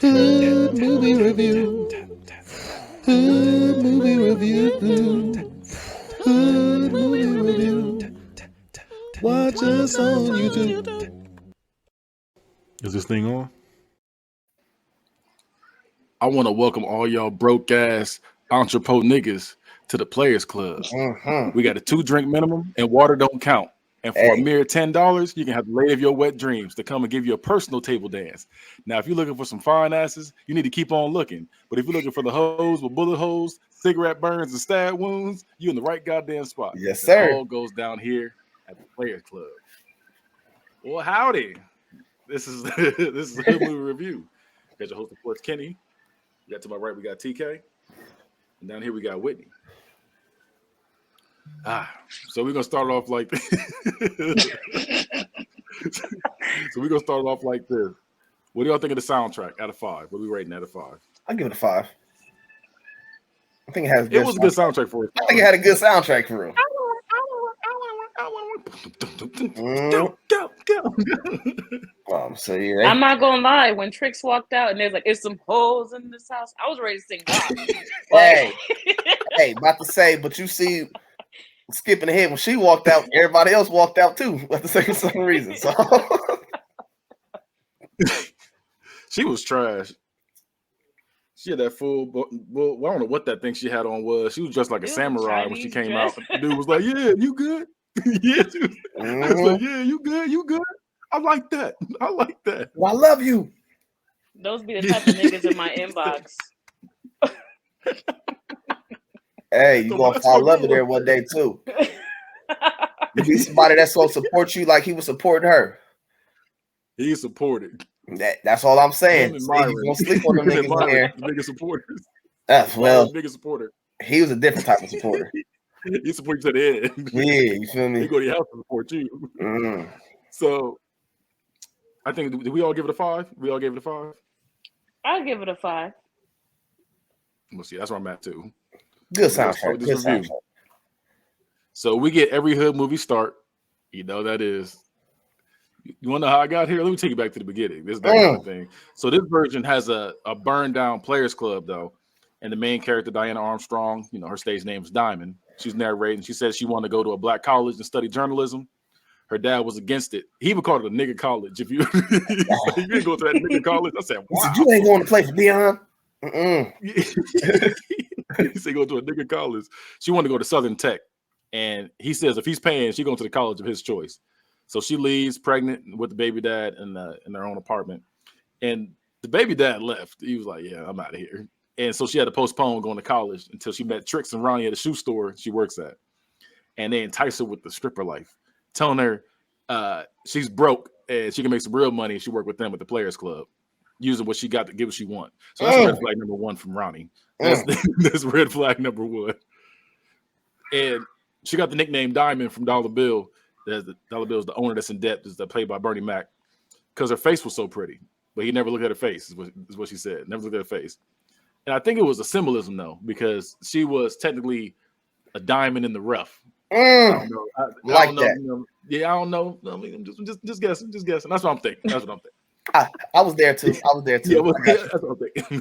Hood movie review. Hood movie review. Hood movie review. Watch us on YouTube. Is this thing on? I want to welcome all y'all broke ass entrepot niggas to the Players Club. We got a 2-drink minimum and water don't count. And for a mere $10, you can have the lady of your wet dreams to come and give you a personal table dance. Now, if you're looking for some fine asses, you need to keep on looking. But if you're looking for the hoes with bullet holes, cigarette burns, and stab wounds, you're in the right goddamn spot. Yes, sir. It all goes down here at the Players Club. Well, howdy. This is a Hood Movie Review. Got your host, of course, Kenny. We got to my right, we got TK. And down here, we got Whitney. So we're going to start off like this. So we're going to start off like this. What do y'all think of the soundtrack out of 5? What are we rating out of 5? I'll give it a 5. I think it has. It was a good soundtrack for it. I think it had a good soundtrack for real. So yeah. I'm not gonna lie. When Trix walked out and there's like, "It's some holes in this house," I was ready to sing. Hey, about to say, but you see, skipping ahead when she walked out, everybody else walked out too at the same reason. So she was trash. She had that full. Well, I don't know what that thing she had on was. She was dressed like a samurai when she came out. The dude was like, "Yeah, you good? Yeah, I was like, yeah, you good? You good? I like that. I like that. Well, I love you." Those be the type of niggas in my inbox. Hey, you gonna fall in love with her one day too. You be somebody that's gonna support you like he was supporting her. He supported. That's all I'm saying. He's gonna sleep on them niggas in here. The biggest supporters. Well, biggest supporter. He was a different type of supporter. He supports you to the end. Yeah, you feel me? He go to your house to support you. So, I think, did we all give it a 5? We all gave it a 5? I'll give it a 5. We'll see. That's where I'm at too. Good soundtrack. Good soundtrack. So we get every hood movie start. You know that is. You want to know how I got here? Let me take you back to the beginning. This is that kind of thing. So this version has a burned down Players Club though, and the main character Diana Armstrong, you know, her stage name is Diamond. She's narrating. She says she wanted to go to a black college and study journalism. Her dad was against it. He even called it a nigga college. If you you didn't go to that nigga college, I said, wow. He said, you ain't going to play for Deion. He said go to a nigga college. She wanted to go to Southern Tech. And he says if he's paying, she's going to the college of his choice. So she leaves pregnant with the baby dad in their own apartment. And the baby dad left. He was like, yeah, I'm out of here. And so she had to postpone going to college until she met Trix and Ronnie at a shoe store she works at. And they entice her with the stripper life, telling her she's broke and she can make some real money if she work with them at the Players Club, using what she got to give what she want. So that's red flag number 1 from Ronnie. That's red flag number 1. And she got the nickname Diamond from Dollar Bill. Dollar Bill is the owner that's in debt, is played by Bernie Mac, because her face was so pretty. But he never looked at her face, is what she said. Never looked at her face. And I think it was a symbolism, though, because she was technically a diamond in the rough. I don't know. I don't know. You know, yeah, I don't know. I mean, I'm just guessing. Just guessing. That's what I'm thinking. I was there too. Yeah, that's what I'm thinking.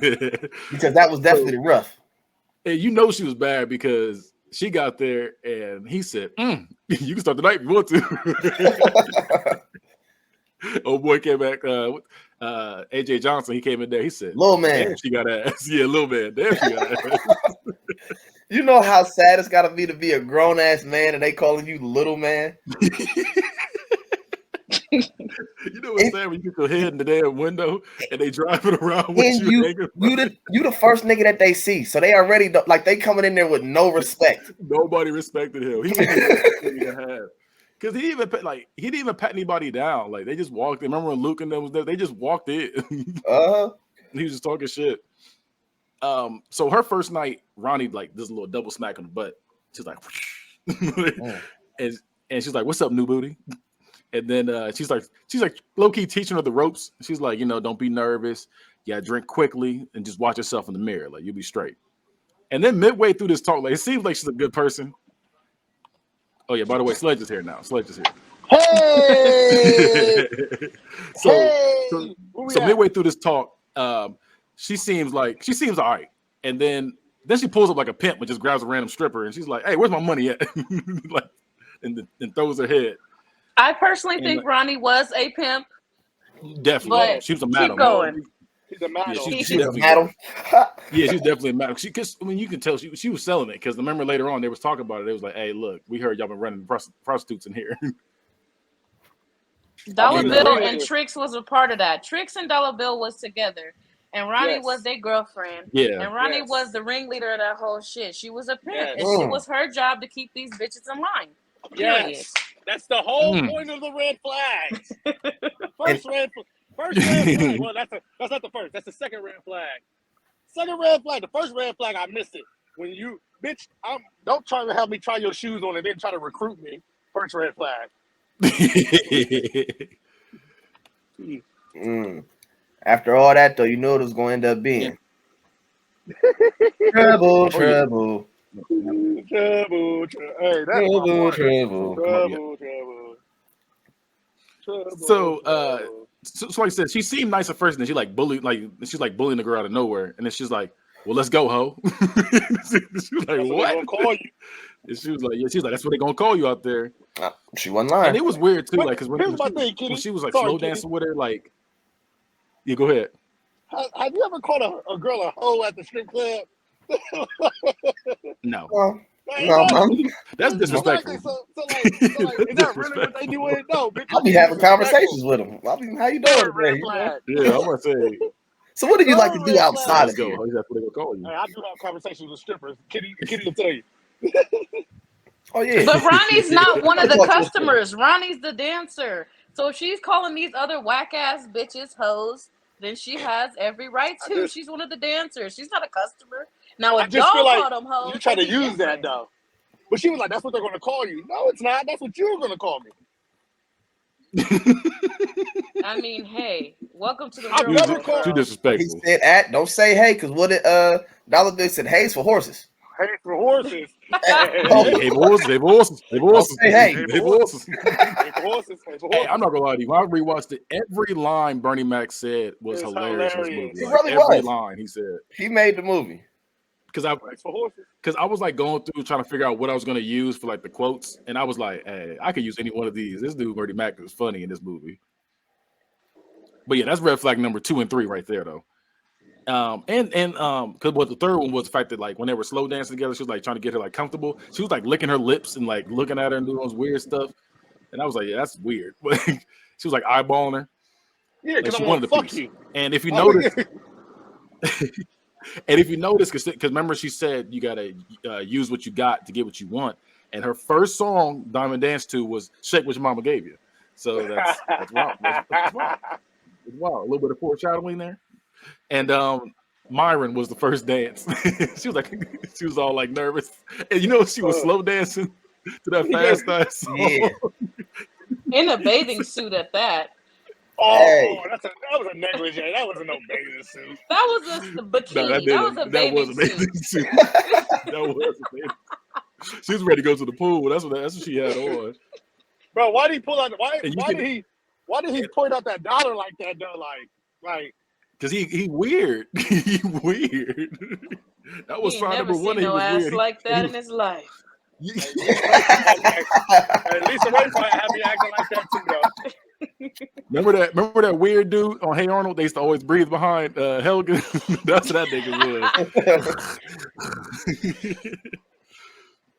Because that was definitely rough. And you know she was bad because she got there and he said, you can start the night if you want to. Oh boy came back. AJ Johnson, he came in there. He said, "Little man, damn, she got ass." Yeah, little man, damn, she got ass. You know how sad it's got to be a grown ass man and they calling you little man. You know what's sad when you get your head in the damn window and they driving around with you. You the first nigga that they see, so they already like they coming in there with no respect. Nobody respected him. He was because he didn't even pat anybody down. Like they just walked in. Remember when Luke and them was there? They just walked in. He was just talking shit. So her first night, Ronnie like this little double smack on the butt. She's like, and she's like, "What's up, new booty?" And then she's like low key teaching her the ropes. She's like, don't be nervous. Yeah, drink quickly and just watch yourself in the mirror. Like you'll be straight. And then midway through this talk, like it seems like she's a good person. Oh yeah, by the way, Sledge is here now. Sledge is here. Hey! So midway through this talk, she seems all right. And then she pulls up like a pimp and just grabs a random stripper and she's like, "Hey, where's my money at?" Like, and throws her head. I personally think Ronnie was a pimp. Definitely, but she was a keep madam. going. She's a model. Yeah, She's a madam. Yeah, she's definitely a madam. Because I mean, you can tell she was selling it. Because remember later on they was talking about it. It was like, "Hey, look, we heard y'all been running prostitutes in here." Dollar Bill and Trix was a part of that. Trix and Dollar Bill was together, and Ronnie was their girlfriend. Yeah, and Ronnie was the ringleader of that whole shit. She was a pimp, and it was her job to keep these bitches in line. Period. Yes, that's the whole point of the red flags. First red flag. Well, that's not the first. That's the second red flag. Second red flag. The first red flag, I missed it. When you, bitch, don't try to have me try your shoes on and then try to recruit me. First red flag. After all that, though, you know what it was going to end up being. Trouble. Hey, trouble. So like I said, she seemed nice at first, and then she's like bullying the girl out of nowhere, and then she's like, "Well, let's go, ho." She was like, "What?" Call you. And she was like, "Yeah." She's like, "That's what they're gonna call you out there." She wasn't lying. And it was weird too, but, like because when she was like Sorry, slow dancing with her, like, yeah, go ahead. Have you ever called a girl a hoe at the strip club? No. No, that's disrespectful. Exactly. So is that really what they do with it? No, bitch. I'll be having conversations with them. How you doing today? Yeah, I'm gonna say. So what do you like to do outside of here? here? That's what they're gonna call you. Hey, I do have conversations with strippers. Kitty will tell you. Oh yeah. But Ronnie's not one of the customers. Ronnie's the dancer. So if she's calling these other whack ass bitches hoes, then she has every right to. She's one of the dancers. She's not a customer. Now if y'all call them hoes, you try to use that though. But she was like, "That's what they're gonna call you." No, it's not. That's what you're gonna call me. I mean, hey, welcome to the I've real never world. called. Too disrespectful. He said don't say hey, because what did Dollar Bill said hay's for horses. Hey for horses. Hey, horses. Hey, horses. Hey, I'm not gonna lie to you. When I rewatched it, every line Bernie Mac said was hilarious in this movie. It really every was. line he said. He made the movie. Because I was like going through trying to figure out what I was gonna use for like the quotes, and I was like, "Hey, I could use any one of these." This dude Bernie Mac is funny in this movie. But yeah, that's red flag number 2 and 3 right there, though. Because what the third one was the fact that like when they were slow dancing together, she was like trying to get her like comfortable. She was like licking her lips and like looking at her and doing those weird stuff, and I was like, "Yeah, that's weird." But she was like eyeballing her. Yeah, because like, I want to fuck you. And if you notice. And if you notice, because remember she said you gotta use what you got to get what you want, and her first song Diamond Dance to was "Shake What Your Mama Gave You." So that's wild. That's wild. It's wild. A little bit of foreshadowing there. And Myron was the first dance. She was all like nervous, and you know she was slow dancing to that fast song. Yeah. In a bathing suit at that. Oh, Hey. that was a negligee. That wasn't no bathing suit. That was a bikini. No, that was a bathing suit. That was a bathing suit. She was ready to go to the pool. That's what she had on. Bro, why did he pull out? Why did he point out that dollar like that though? Like. Because he weird. He weird. That was sign number one. He was ass weird. like that in his life. At Lisa Ray probably had me acting like that too, though. Remember that weird dude on Hey Arnold? They used to always breathe behind Helga. That's what that nigga was.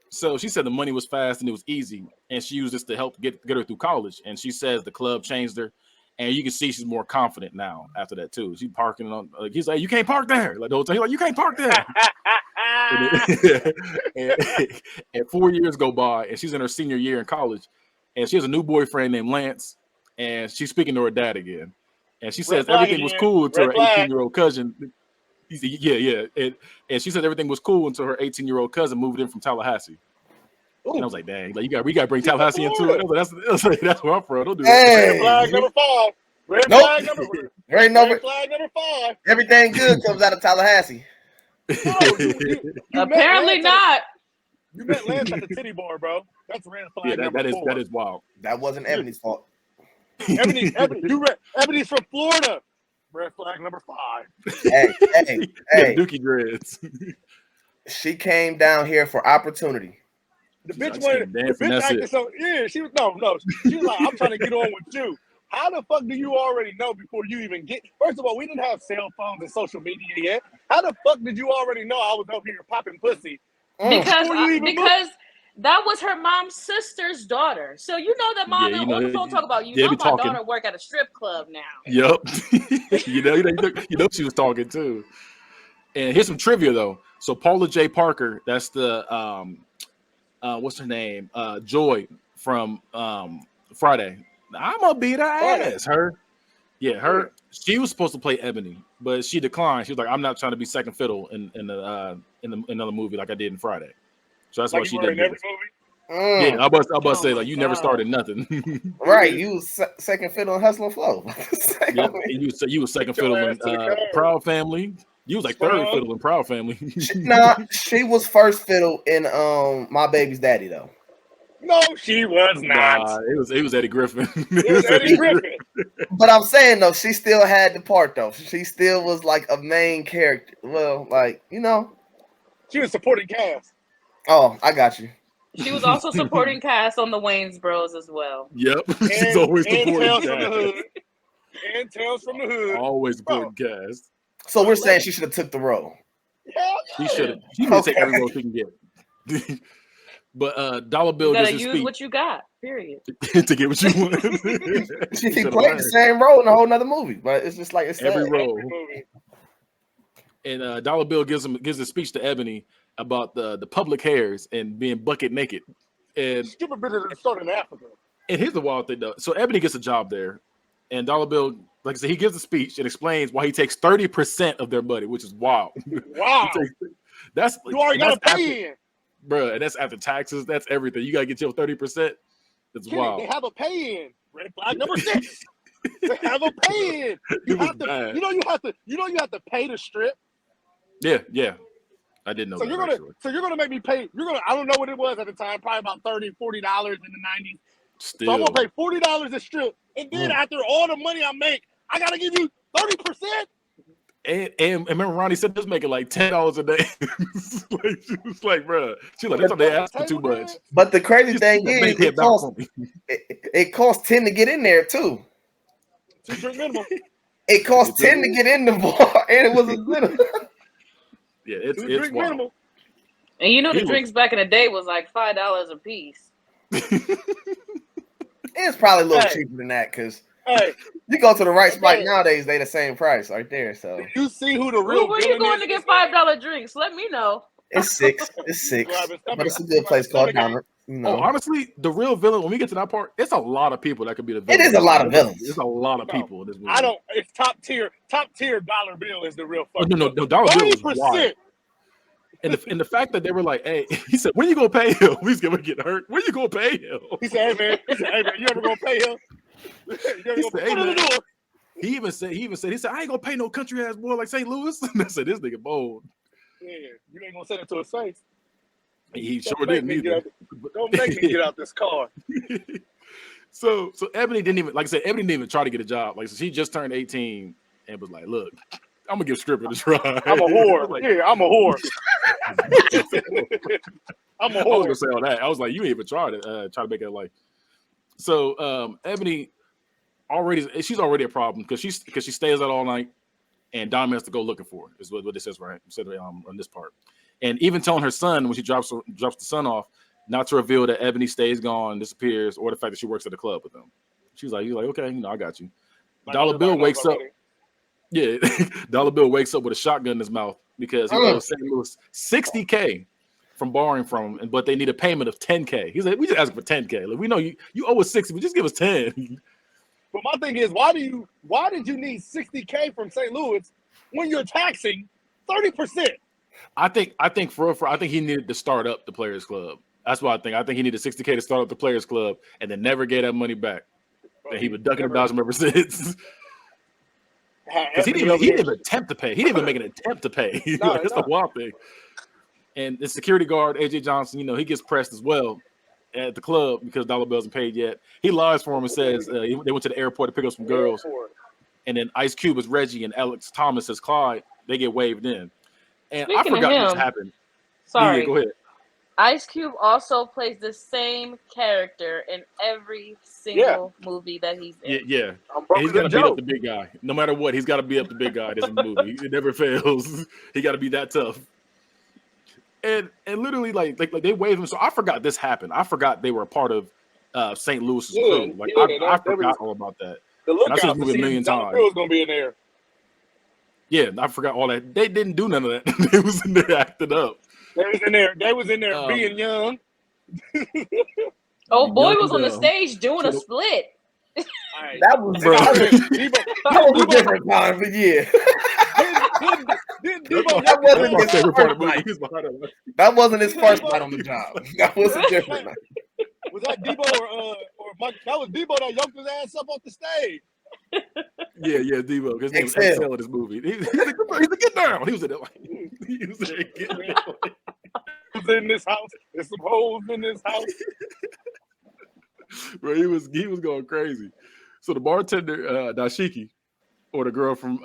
So she said the money was fast and it was easy, and she used this to help get her through college. And she says the club changed her, and you can see she's more confident now after that too. She's parking on. Like, he's like, "You can't park there." Like the whole time, he's like, "You can't park there." and 4 years go by, and she's in her senior year in college, and she has a new boyfriend named Lance, and she's speaking to her dad again, and she says everything was cool until her 18-year-old cousin. He said, yeah, and she said everything was cool until her 18-year-old cousin moved in from Tallahassee. Ooh. And I was like, "Dang, like we got to bring Tallahassee into it." That's where I'm from. Don't do that. Hey. Red flag number 5. Red Nope. flag number 5. There ain't no Red flag number 5. Everything good comes out of Tallahassee. No, you apparently not. You met Lance at the titty bar, bro. That's red flag number 4. That is wild. That wasn't Ebony's fault. Ebony's from Florida. Red flag number 5. Hey. Dookie dreads. She came down here for opportunity. The bitch acted so she was she was like, I'm trying to get on with you. How the fuck do you already know before you even get? First of all, we didn't have cell phones and social media yet. How the fuck did you already know I was over here popping pussy? Because that was her mom's sister's daughter. So you know that mom on the phone talk about my daughter work at a strip club now. Yep. you know she was talking too. And here's some trivia though. So Paula J. Parker, that's the what's her name? Joy from Friday. I'm gonna beat her ass. Her. She was supposed to play Ebony, but she declined. She was like, "I'm not trying to be second fiddle in another movie like I did in Friday." So that's why she didn't. Every movie? Yeah, I'm about to say like you never started nothing. Right, you was second fiddle in Hustle and Flow. Yep. You was second fiddle in Proud Family. You was like third fiddle in Proud Family. She was first fiddle in My Baby's Daddy though. No, she was not. It was Eddie Griffin. It was Eddie Griffin. But I'm saying though, she still had the part though. She still was like a main character. Well, like she was supporting cast. Oh, I got you. She was also supporting cast on the Wayans Bros as well. Yep, she's always supporting cast. And Tales from the Hood. Always supporting cast. So we're saying she should have took the role. She should have. She need to take every role she can get. But Dollar Bill you gotta use what you got. Period. To get what you want. She played the same role in a whole nother movie, but it's just like it's every role. And Dollar Bill gives a speech to Ebony about the public hairs and being bucket naked. And stupid bit of the start in Africa. And here's the wild thing though. So Ebony gets a job there, and Dollar Bill, like I said, he gives a speech and explains why he takes 30% of their money, which is wild. Wow. You already got to pay in. Bro, and that's after taxes. That's everything. You gotta get your 30%. That's wild. They have a pay-in. Red flag number 6. They have a pay-in. You have to pay to strip. Yeah. I didn't know so that. You're gonna make me pay. I don't know what it was at the time, probably about $30, $40 in the 90s. Still. So I'm gonna pay $40 a strip, and then after all the money I make, I gotta give you 30%. And remember, Ronnie said this making like $10 a day. She was like, bro, she's like, that's what they asked for too much. But the crazy thing is, it costs 10 to get in there too. It cost 10 to get in the bar, and it was a little. Yeah, it's wild. And you know the drinks back in the day was like $5 a piece. It's probably a little cheaper than that because you go to the right spot nowadays, they the same price right there. So you see who the real. Where you going to get $5 drinks? Let me know. It's 6. It's 6. But it's a good place called Downer. Honestly, the real villain, when we get to that part, it's a lot of people that could be the villain. It is a lot of villains. It's a lot of people in this movie. It's top tier Dollar Bill is the real fucking. No, Dollar Bill is wild. And the fact that they were like, hey, he said, when are you gonna pay him? He's gonna get hurt. When are you gonna pay him? He said, hey man, you ever gonna pay him? He even said, he said, I ain't gonna pay no country ass boy like St. Louis. And I said, this nigga bold. Yeah, you ain't gonna send it to his face. He sure didn't either. Don't make me get out this car. So Ebony didn't even, like I said, Ebony didn't even try to get a job. Like, so she just turned 18 and was like, look, I'm gonna give stripper a try. I'm a whore. I'm a whore. I'm a whore. I was gonna say all that. I was like, you ain't even try to make it like. So Ebony she's already a problem because she stays out all night, and Dom has to go looking for her. Is what this says right. Said on this part, and even telling her son when she drops the son off, not to reveal that Ebony stays gone, disappears, or the fact that she works at the club with them. He's like, okay, I got you. Dollar Bill wakes up. Yeah, Dollar Bill wakes up with a shotgun in his mouth because he owes St. Louis $60K from borrowing from him, but they need a payment of $10K. He's like, we just asking for $10K. Like, we know you owe us $60, but just give us $10. But my thing is, why did you need $60K from St. Louis when you're taxing 30%? I think for I think he needed to start up the Players Club. That's what I think. I think he needed $60K to start up the Players Club and then never gave that money back. And he was ducking and dodging ever since. Because he didn't even attempt to pay. He didn't even make an attempt to pay. That's the wild thing. And the security guard, AJ Johnson, he gets pressed as well at the club because Dollar Bill hasn't paid yet. He lies for him and says they went to the airport to pick up some girls. and then Ice Cube as Reggie and Alex Thomas as Clyde. They get waved in, and Speaking I forgot of this him, happened. sorry. Yeah, go ahead. Ice Cube also plays the same character in every single movie that he's in. Yeah. And he's got to beat up the big guy. No matter what, he's got to beat up the big guy in this movie. It never fails. He got to be that tough. And literally, like they waved him. So I forgot this happened. I forgot they were a part of St. Louis's crew. Like I forgot all about that. And I saw this movie a million times. Was gonna be in there. Yeah, I forgot all that. They didn't do none of that. They was in there acting up. They was in there being young. Oh boy was on the stage doing a split. Right. That was a different time, but yeah. That wasn't his first night on the job. That was a different night. Was that Debo or Mike? That was Debo that yoked his ass up off the stage. Yeah, Debo. His name was Excel in this movie. He's like, get down. He was in it. He was like, get down. In this house. There's some holes in this house. Bro, he was going crazy. So the bartender, Dashiki, or the girl from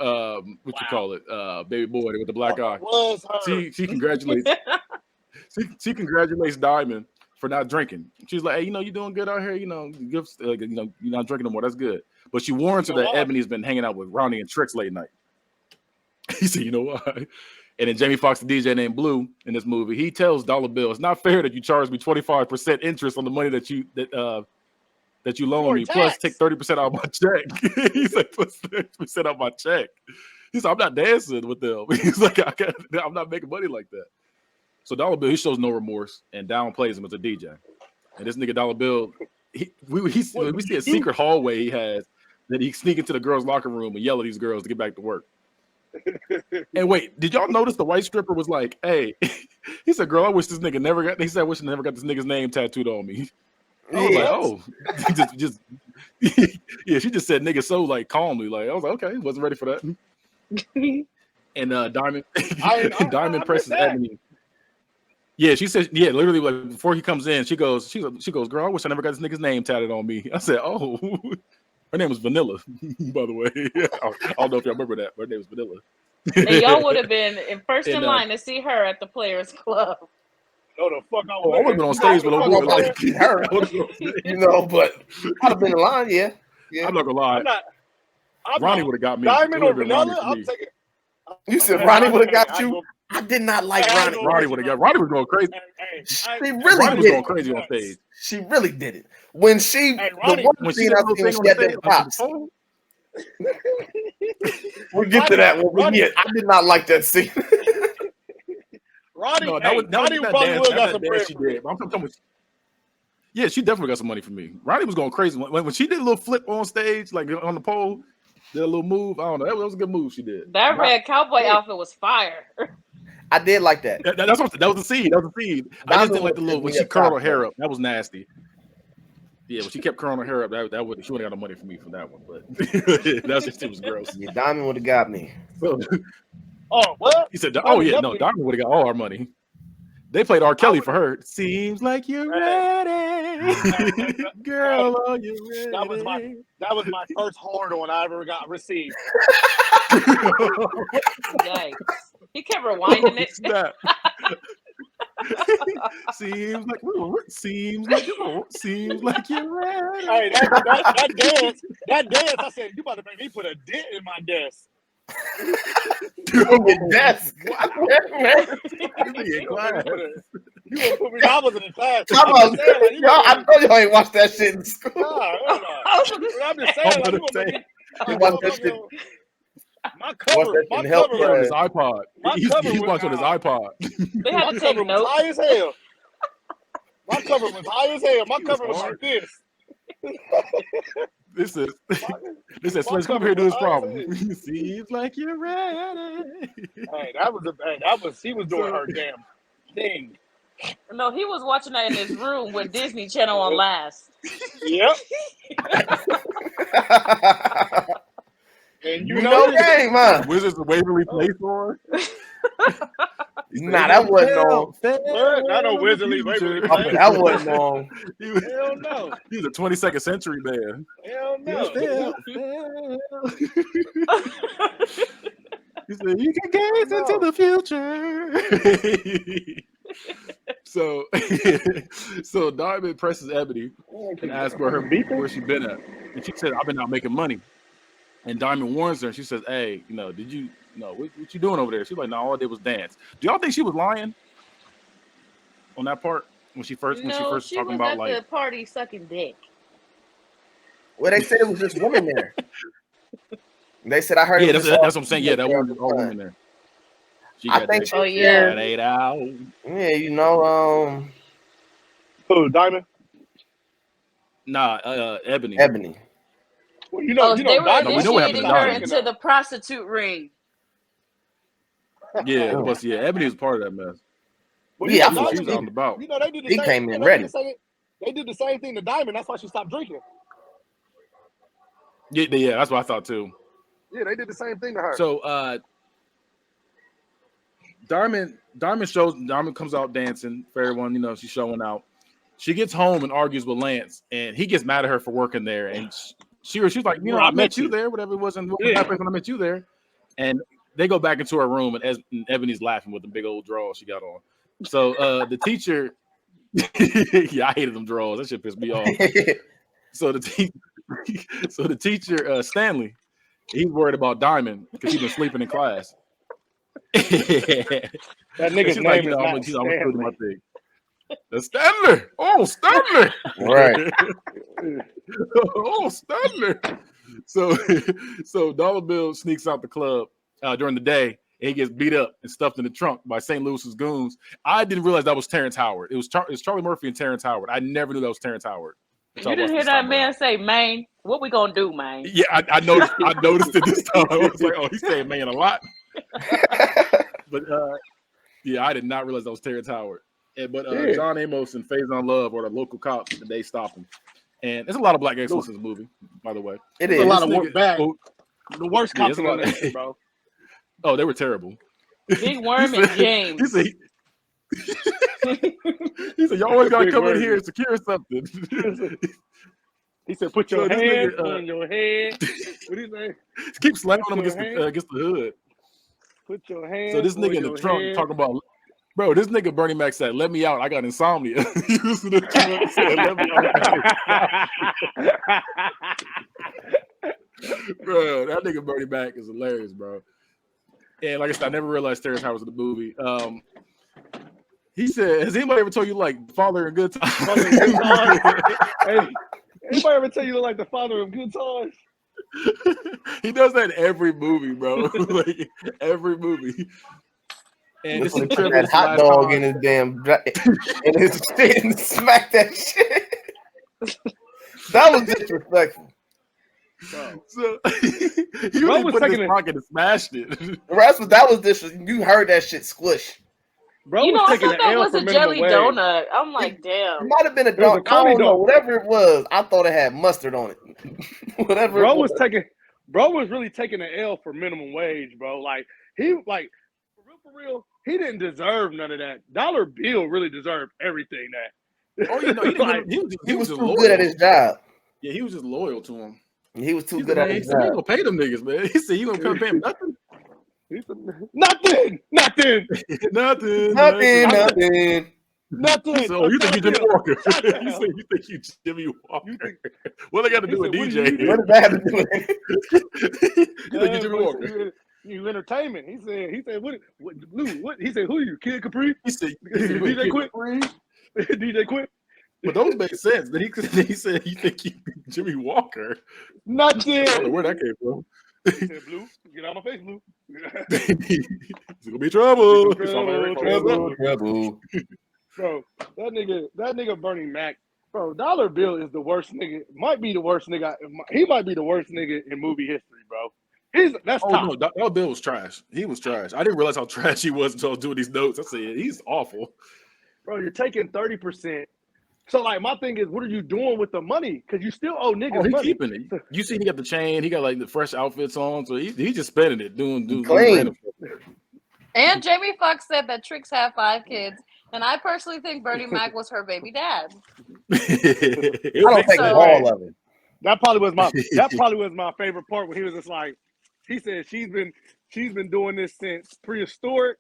what you call it, Baby Boy with the black eye. Was her. She congratulates she congratulates Diamond for not drinking. She's like, hey, you're doing good out here. You're not drinking no more. That's good. But she warns her that Ebony's been hanging out with Ronnie and Tricks late night. He said, you know why? And then Jamie Foxx, the DJ named Blue in this movie, he tells Dollar Bill, it's not fair that you charge me 25% interest on the money that you loan me, plus take 30% out of my check. He's like, plus 30% out my check. He's like, I'm not dancing with them. He's like, I'm not making money like that. So Dollar Bill, he shows no remorse and downplays him as a DJ. And this nigga Dollar Bill, we see a secret hallway he has that he sneak into the girls' locker room and yell at these girls to get back to work. And wait, did y'all notice the white stripper was like, hey, he said, girl, I wish this nigga never got, he said, I wish I never got this nigga's name tattooed on me. I was like, oh, just yeah, she just said nigga so like calmly. Like, I was like, okay, wasn't ready for that. And Diamond Diamond presses Ebony. Yeah, she said, yeah, literally like before he comes in, she goes, girl, I wish I never got this nigga's name tatted on me. I said, oh, her name was Vanilla, by the way. I don't know if y'all remember that, but her name was Vanilla. And y'all would have been first in line to see her at the Players Club. No, the fuck I would have been on stage with her. But I'd have been in line, yeah. I'm not gonna lie. Ronnie would have got me. Diamond or Vanilla? I'll take it. You said Ronnie would have got you? I did not like Ronnie. Ronnie would have got. Ronnie was going crazy. Ronnie was going crazy on stage. She really did it. When she, the one scene I seen, she had them pops. We'll get to that one. I did not like that scene. Ronnie, no, Ronnie probably would have got some bread. She did. I'm talking about, yeah, she definitely got some money from me. Ronnie was going crazy when she did a little flip on stage, like on the pole, did a little move. I don't know. That was a good move she did. That red cowboy outfit was fire. I did like that. That was the seed. That was the seed. I just didn't like the little when she curled her hair up. That was nasty. Yeah, when she kept curling her hair up, that would she would have got no money from me for that one. But that's just it was gross. Yeah, Diamond would have got me. So, oh, what? He said, "Oh yeah, no, Diamond would have got all our money." They played R. Kelly for her. Seems like you're ready, girl. Are you ready? That was my first hard on I ever got received. Yikes! He kept rewinding it. Seems like you're ready. Hey, that dance. I said, you about to make me put a dent in my desk. Your desk. You gonna put me? I wasn't in class. I know y'all ain't watched that shit in school. I'm just saying. My cover on his iPod. He's watching on his iPod. They had to take notes. High as hell. My cover was high as hell. My cover was like this. This is Sledge, come here and do his problem. Seems like you're ready. Hey, he was doing her damn thing. No, he was watching that in his room with Disney Channel on last. Yep. And you know game, huh? Wizards of Waverly Place on. Nah, that wasn't on. Not no Wizardly. That wasn't on. Hell no. He was a 22nd century man. Hell no. He said, "You can gaze into the future." So Diamond presses Ebony and asks where she been at, and she said, "I've been out making money." And Diamond warns her, and she says, "Hey, did you, what you doing over there?" She's like, "No, all I did was dance." Do y'all think she was lying on that part when she first talking about at the party sucking dick? Well, they said it was just women there. They said I heard. Yeah, that's what I'm saying. Yeah, that was all women there. I think. Oh yeah, 8 out. Yeah, Who, Diamond? Nah, Ebony. Ebony. Well, they were Diamond. initiating her into the prostitute ring. Yeah, Ebony was part of that mess. Well, yeah, she was on the bout. They did the he same, came in ready. They did the same thing to Diamond. That's why she stopped drinking. Yeah, that's what I thought too. Yeah, they did the same thing to her. So Diamond comes out dancing for everyone, she's showing out. She gets home and argues with Lance, and he gets mad at her for working there. And she's like, I met you there, whatever it was, and what happened when I met you there. And they go back into her room, and Ebony's laughing with the big old drawers she got on. So the teacher, yeah, I hated them drawers. That shit pissed me off. So the teacher, Stanley, he's worried about Diamond because she's been sleeping in class. That nigga's name is not Stanley. My thing. That's Stanley. Oh, Stanley. Right. Oh, Stanley. So Dollar Bill sneaks out the club during the day. And he gets beat up and stuffed in the trunk by St. Louis's goons. I didn't realize that was Terrence Howard. It was Charlie Murphy and Terrence Howard. I never knew that was Terrence Howard. You didn't hear that man say, "Man, what we gonna do, man?" Yeah, I noticed it this time. I was like, "Oh, he's saying man a lot." But I did not realize that was Terrence Howard. But John Amos and Faison Love are the local cops, and they stop him. And there's a lot of black excellence in this movie, by the way. It is a lot of work back. The worst cops in that, bro. Oh, they were terrible. Big Worm and James. He said, "You always gotta come in here and secure something." He said, "Put your hand on your head." What do you say? Keep slapping him against the hood. Put your hand. So this nigga in the trunk talking about, bro. This nigga Bernie Mac said, "Let me out. I got insomnia." He was in the trunk said, "Let me out." Bro, that nigga Bernie Mac is hilarious, bro. And like I said, I never realized Terrence Howard was in the movie. He said, "Has anybody ever told you like father in good times?" Hey, anybody ever tell you like the father of good times? He does that in every movie, bro. Like every movie. And this is that hot dog in his damn in his shit and smack that shit. That was disrespectful. So he really put it in his pocket and smashed it. That was disrespectful. You heard that shit squish. Bro, I thought that was a jelly donut. I'm like, damn. It might have been a donut. I don't know. Whatever it was, I thought it had mustard on it. Whatever. Bro was really taking an L for minimum wage, bro. Like for real, he didn't deserve none of that. Dollar Bill really deserved everything that. Oh, he was too good at his job. Yeah, he was just loyal to him. He was too good at his job. He gonna pay them niggas, man. He said he gonna come pay him nothing. Nothing. So you think you Jimmy Walker? You think you Jimmy Walker? What I got to do with DJ? What does that have to do with it? You think you Jimmy Walker? You entertainment. He said, what? Lou, what? He said, who are you, Kid Capri? He said, DJ Quit. DJ Quit. But those make sense. Then he said, you think you Jimmy Walker? Nothing. I don't know where that came from. He said, Blue, get out of my face, Blue. It's gonna be trouble. Trouble. Bro, that nigga Bernie Mac, bro, Dollar Bill is the worst nigga. Might be the worst nigga. He might be the worst nigga in movie history, bro. That's top. No, Dollar Bill was trash. He was trash. I didn't realize how trash he was until I was doing these notes. I said, he's awful. Bro, you're taking 30%. So, like, my thing is, what are you doing with the money? Because you still owe niggas money. Keeping it. You see, he got the chain. He got, like, the fresh outfits on. So, he just spending it, doing clean. And Jamie Foxx said that Trix had 5 kids, and I personally think Bernie Mac was her baby dad. I don't think all of it. That probably was my favorite part when he was just like, he said she's been doing this since prehistoric.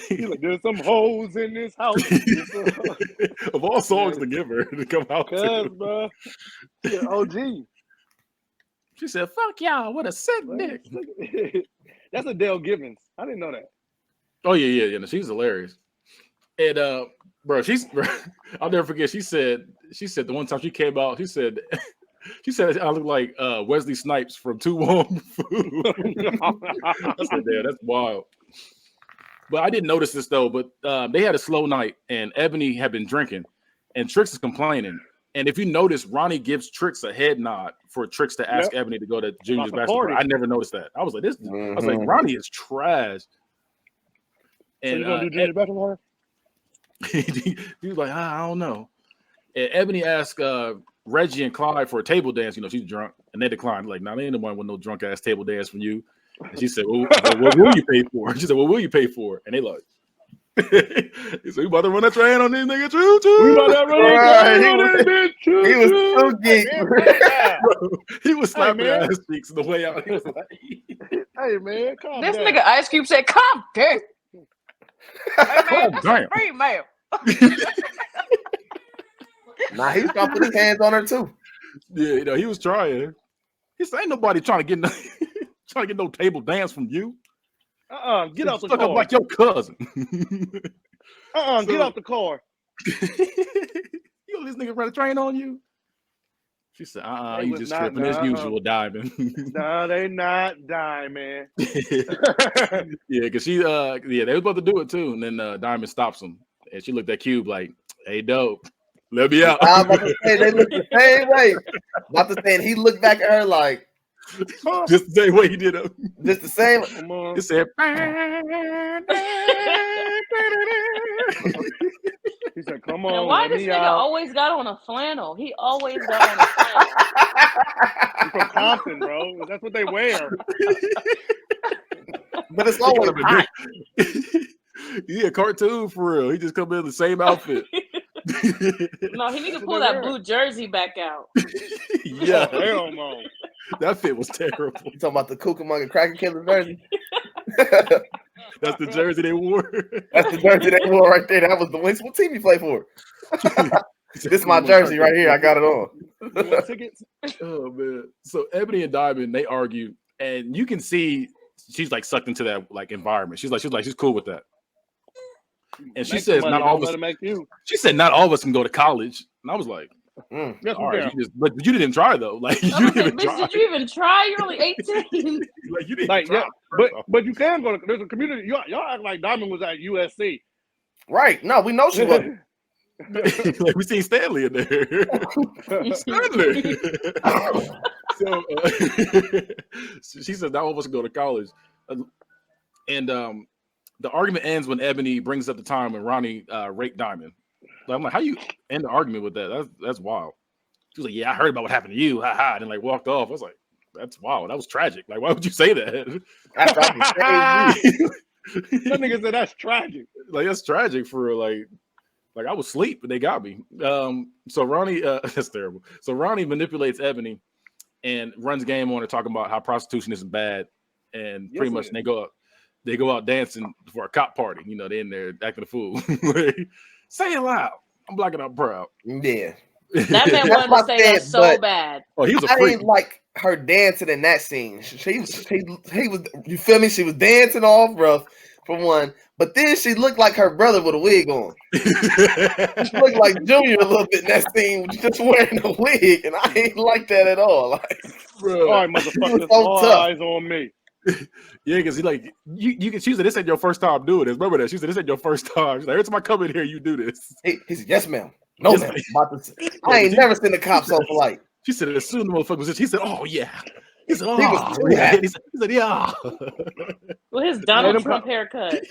He's like, there's some hoes in this house. Of all songs to give her to come out to. Bro. Yeah, OG. She said, fuck y'all, what a sick dick. That's Adele Givens. I didn't know that. Oh, yeah. No, she's hilarious. And, bro, I'll never forget, she said the one time she came out, she said I look like Wesley Snipes from Too Long Food. I said, damn, that's wild. But I didn't notice this, though, but they had a slow night, and Ebony had been drinking, and Trix is complaining. And if you notice, Ronnie gives Trix a head nod for Trix to ask Ebony to go to Junior's basketball. I never noticed that. I was like, I was like, Ronnie is trash. And so you gonna do Junior's basketball? he was like, I don't know. And Ebony asked Reggie and Clyde for a table dance. You know, she's drunk, and they declined. Like, nah, they ain't nobody with no drunk ass table dance from you. And she said, well, what will you pay for? She said, what will you pay for? And they like, he said, you about to run that train on this nigga, true. We about to run that train on this bitch, true. He was so geek. He was slapping ass cheeks the way out. He was like, hey, man, calm this down. nigga Ice Cube said, calm down. Hey, man, that's a free mail. Nah, he's gonna put his hands on her too. Yeah, you know, he was trying. He said, ain't nobody trying to get no table dance from you. Get off the stuck car. Up like your cousin. Get off the car. You know this nigga run a train on you? She said, you just tripping as usual, Diamond. Nah, they not Diamond. Yeah, because they were about to do it too. And then Diamond stops them. And she looked at Cube like, hey, dope, let me out. I'm about to say they look the same way. About to say, and he looked back at her like, just the same way he did it. Just the same. He said, he said, come on. And why this nigga always got on a flannel? He always got on a flannel. He's from Compton, bro. That's what they wear. But it's always hot. He a cartoon for real. He just come in the same outfit. No, he need to pull that blue jersey back out. Yeah. Oh, hell no. That fit was terrible. You talking about the Cucamonga Cracker Killer jersey? That's the jersey they wore. That's the jersey they wore right there. That was the Wings. What team you play for? This is my jersey right here. I got it on. You want tickets? Oh man. So Ebony and Diamond, they argue, and you can see she's like sucked into that like environment. She's cool with that. And she says not all of us. She said not all of us can go to college. And I was like, all right, but you didn't try though. Like you didn't try. Did you even try? You're only 18. Like you didn't try. Yeah, but you can go to. There's a community. Y'all act like Diamond was at USC. Right? No, we know she wasn't. Like we seen Stanley in there. Stanley. So she said not all of us can go to college, and the argument ends when Ebony brings up the time when Ronnie raped Diamond. I'm like, how you end the argument with that? That's wild. She was like, yeah, I heard about what happened to you. Ha ha. And then like walked off. I was like, that's wild. That was tragic. Like, why would you say that? That's crazy. That nigga said that's tragic. Like, that's tragic for like I was asleep, but they got me. So Ronnie, that's terrible. So Ronnie manipulates Ebony and runs game on her talking about how prostitution isn't bad. And pretty much they go out dancing for a cop party. You know, they're in there acting a fool. Say it loud. I'm blacking out proud. Yeah. That man wanted to say that so bad. Oh, he was a freak. I didn't like her dancing in that scene. He was, you feel me? She was dancing off rough for one, but then she looked like her brother with a wig on. She looked like Junior a little bit in that scene, just wearing a wig, and I ain't like that at all. Like, bro, all right, motherfuckers, all eyes on me. Yeah, because he like you can. She said, "This ain't your first time doing this." Remember that? She said, "This ain't your first time." She's like, "Every time I come in here, you do this." He said, "Yes, ma'am." No, yes, ma'am. I ain't never seen the cops so polite. She said, "As soon as the motherfucker was," she said, "Oh yeah." He said, "Oh, he said, yeah." With his Donald Trump haircut.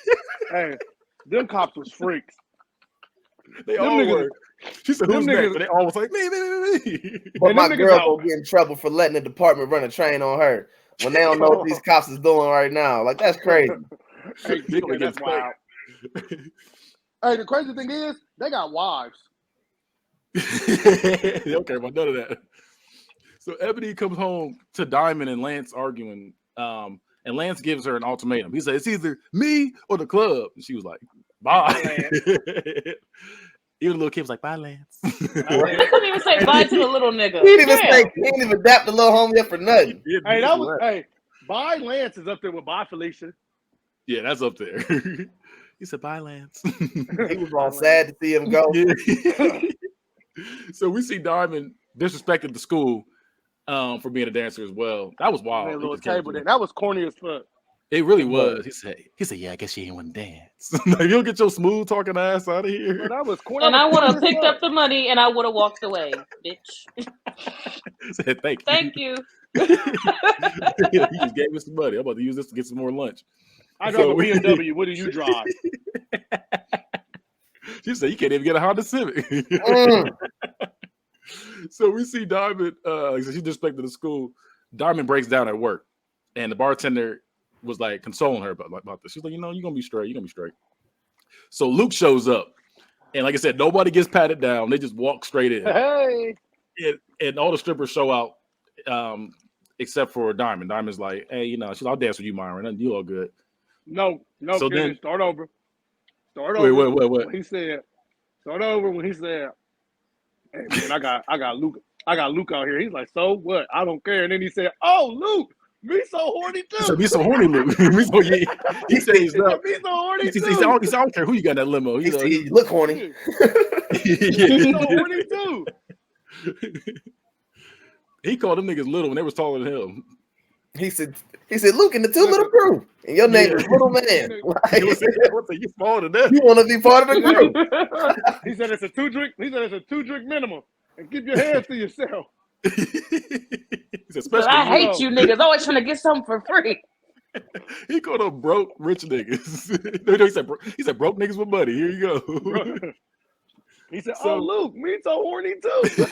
Hey, them cops was freaks. They all were. She said, "Who's next?" But they all was like, "Me." But my girl will get in trouble for letting the department run a train on her. when they don't know what these cops is doing right now. Like, that's crazy. Hey, that's wild. Hey, the crazy thing is, they got wives. They don't care about none of that. So Ebony comes home to Diamond and Lance arguing. And Lance gives her an ultimatum. He said, it's either me or the club. And she was like, bye. Even the little kid was like, bye, Lance. I couldn't even say bye to the little nigga. He didn't even dap the little homie up for nothing. Hey, bye Lance is up there with bye Felicia. Yeah, that's up there. He said, bye, Lance. He was all sad to see him go. Yeah. So we see Diamond disrespected the school for being a dancer as well. That was wild. That little table there. That was corny as fuck. It really was. He said, yeah, I guess she ain't want to dance. Like, you don't get your smooth talking ass out of here. Bro, that was corny. And I would have picked up the money and I would have walked away, bitch. Said, Thank you. He just gave us some money. I'm about to use this to get some more lunch. I drive a BMW. What do you drive? She said, you can't even get a Honda Civic. So we see Diamond, she disrespected the school. Diamond breaks down at work. And the bartender was like consoling her about this. She's like, you're going to be straight. You're going to be straight. So Luke shows up. And like I said, nobody gets patted down. They just walk straight in. Hey. And all the strippers show out except for Diamond. Diamond's like, hey, she's I'll dance with you, Myron. And you all good. No, so then, start over. Wait. When he said, start over when he said, hey man, I got Luke out here. He's like, so what? I don't care. And then he said, oh, Luke, me so horny too. He said, me so horny, Luke. He said he's not. Me so horny too. He said, I don't care who you got in that limo. You look horny. Me so horny too. He called them niggas little when they was taller than him. He said, Luke and the two little crew. And your name is Little Man. Like, you smaller than that. You want to be part of the crew. He said it's a 2-drink minimum. And keep your hands to yourself. I hate you niggas. Always trying to get something for free. He called them broke rich niggas. No, he said broke niggas with money. Here you go. He said, oh, Luke, me so horny too. Say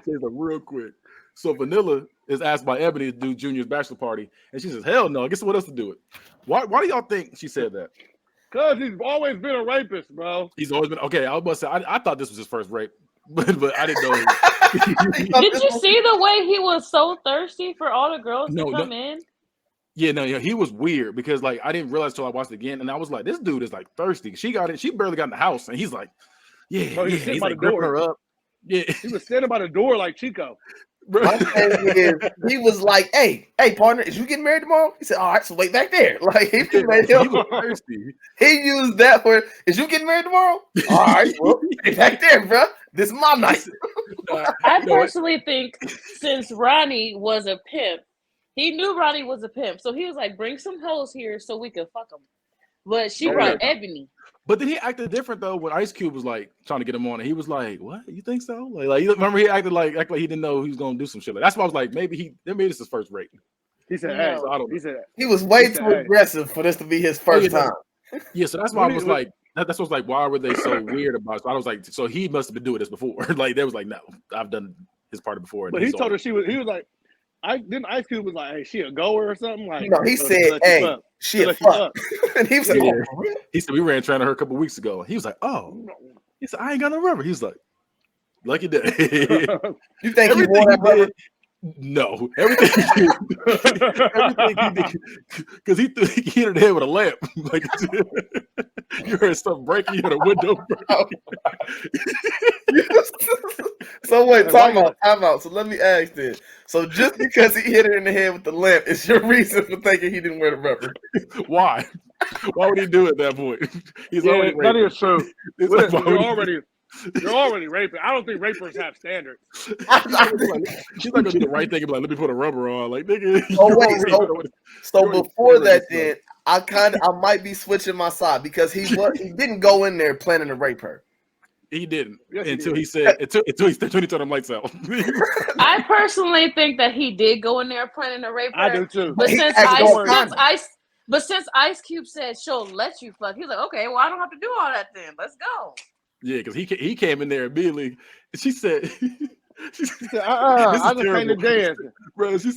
them real quick. So Vanilla is asked by Ebony to do Junior's bachelor party, and she says, hell no, guess what else to do it? Why do y'all think she said that? Because he's always been a rapist, bro. He's always been, okay, I was about to say, I thought this was his first rape, but I didn't know. Did you see the way he was so thirsty for all the girls to come in? Yeah, no, he was weird because like I didn't realize till I watched it again, and I was like, this dude is like thirsty. She barely got in the house, and he's like, bro, he's by like the door. her up. Yeah, he was standing by the door like Chico. My thing is, he was like, hey, partner, is you getting married tomorrow? He said, all right, so wait back there. Like, he was thirsty. He used that for, is you getting married tomorrow? All right, well, wait back there, bro. This is my night. I personally think since Ronnie was a pimp, he knew Ronnie was a pimp. So he was like, bring some hoes here so we could fuck them. But she brought Ebony. But then he acted different though when Ice Cube was like trying to get him on, and he was like, "What? You think so?" Like you remember he acted like he didn't know he was gonna do some shit. Like that's why I was like, maybe this is his first rape. He said, "Hey." So I don't. He said he was way too aggressive for this to be his first time. Yeah, so that's why I was like, that's what's like, why were they so weird about it? So I was like, so he must have been doing this before. Like they was like, no, I've done his part before. But he told her he was like. Ice Cube was like, hey, she a goer or something? Like, no, he said, hey, she a fuck. And he was like, he said, we ran trying to her a couple weeks ago. He was like, oh. He said, I ain't got no rubber. He's like, lucky day. You think he wore that rubber? No. Everything he did. Because he hit her head with a lamp. Like, you heard something breaking, you heard a window break. So wait, time out. So let me ask this. So just because he hit her in the head with the lamp is your reason for thinking he didn't wear the rubber? Why? Why would he do it at that point? He's already raping. That is true. Like, you're already raping. I don't think rapers have standards. She's not gonna do the right thing and be like, let me put a rubber on. Like, nigga. Oh wait, so before that, then I might be switching my side because he didn't go in there planning to rape her. He didn't until he turned them lights out. I personally think that he did go in there planning to rape her. I do too. But since Ice Cube said she'll let you fuck, he's like, okay, well I don't have to do all that then. Let's go. Yeah, because he came in there immediately. And she said, She said, I just came to dance. Bro, she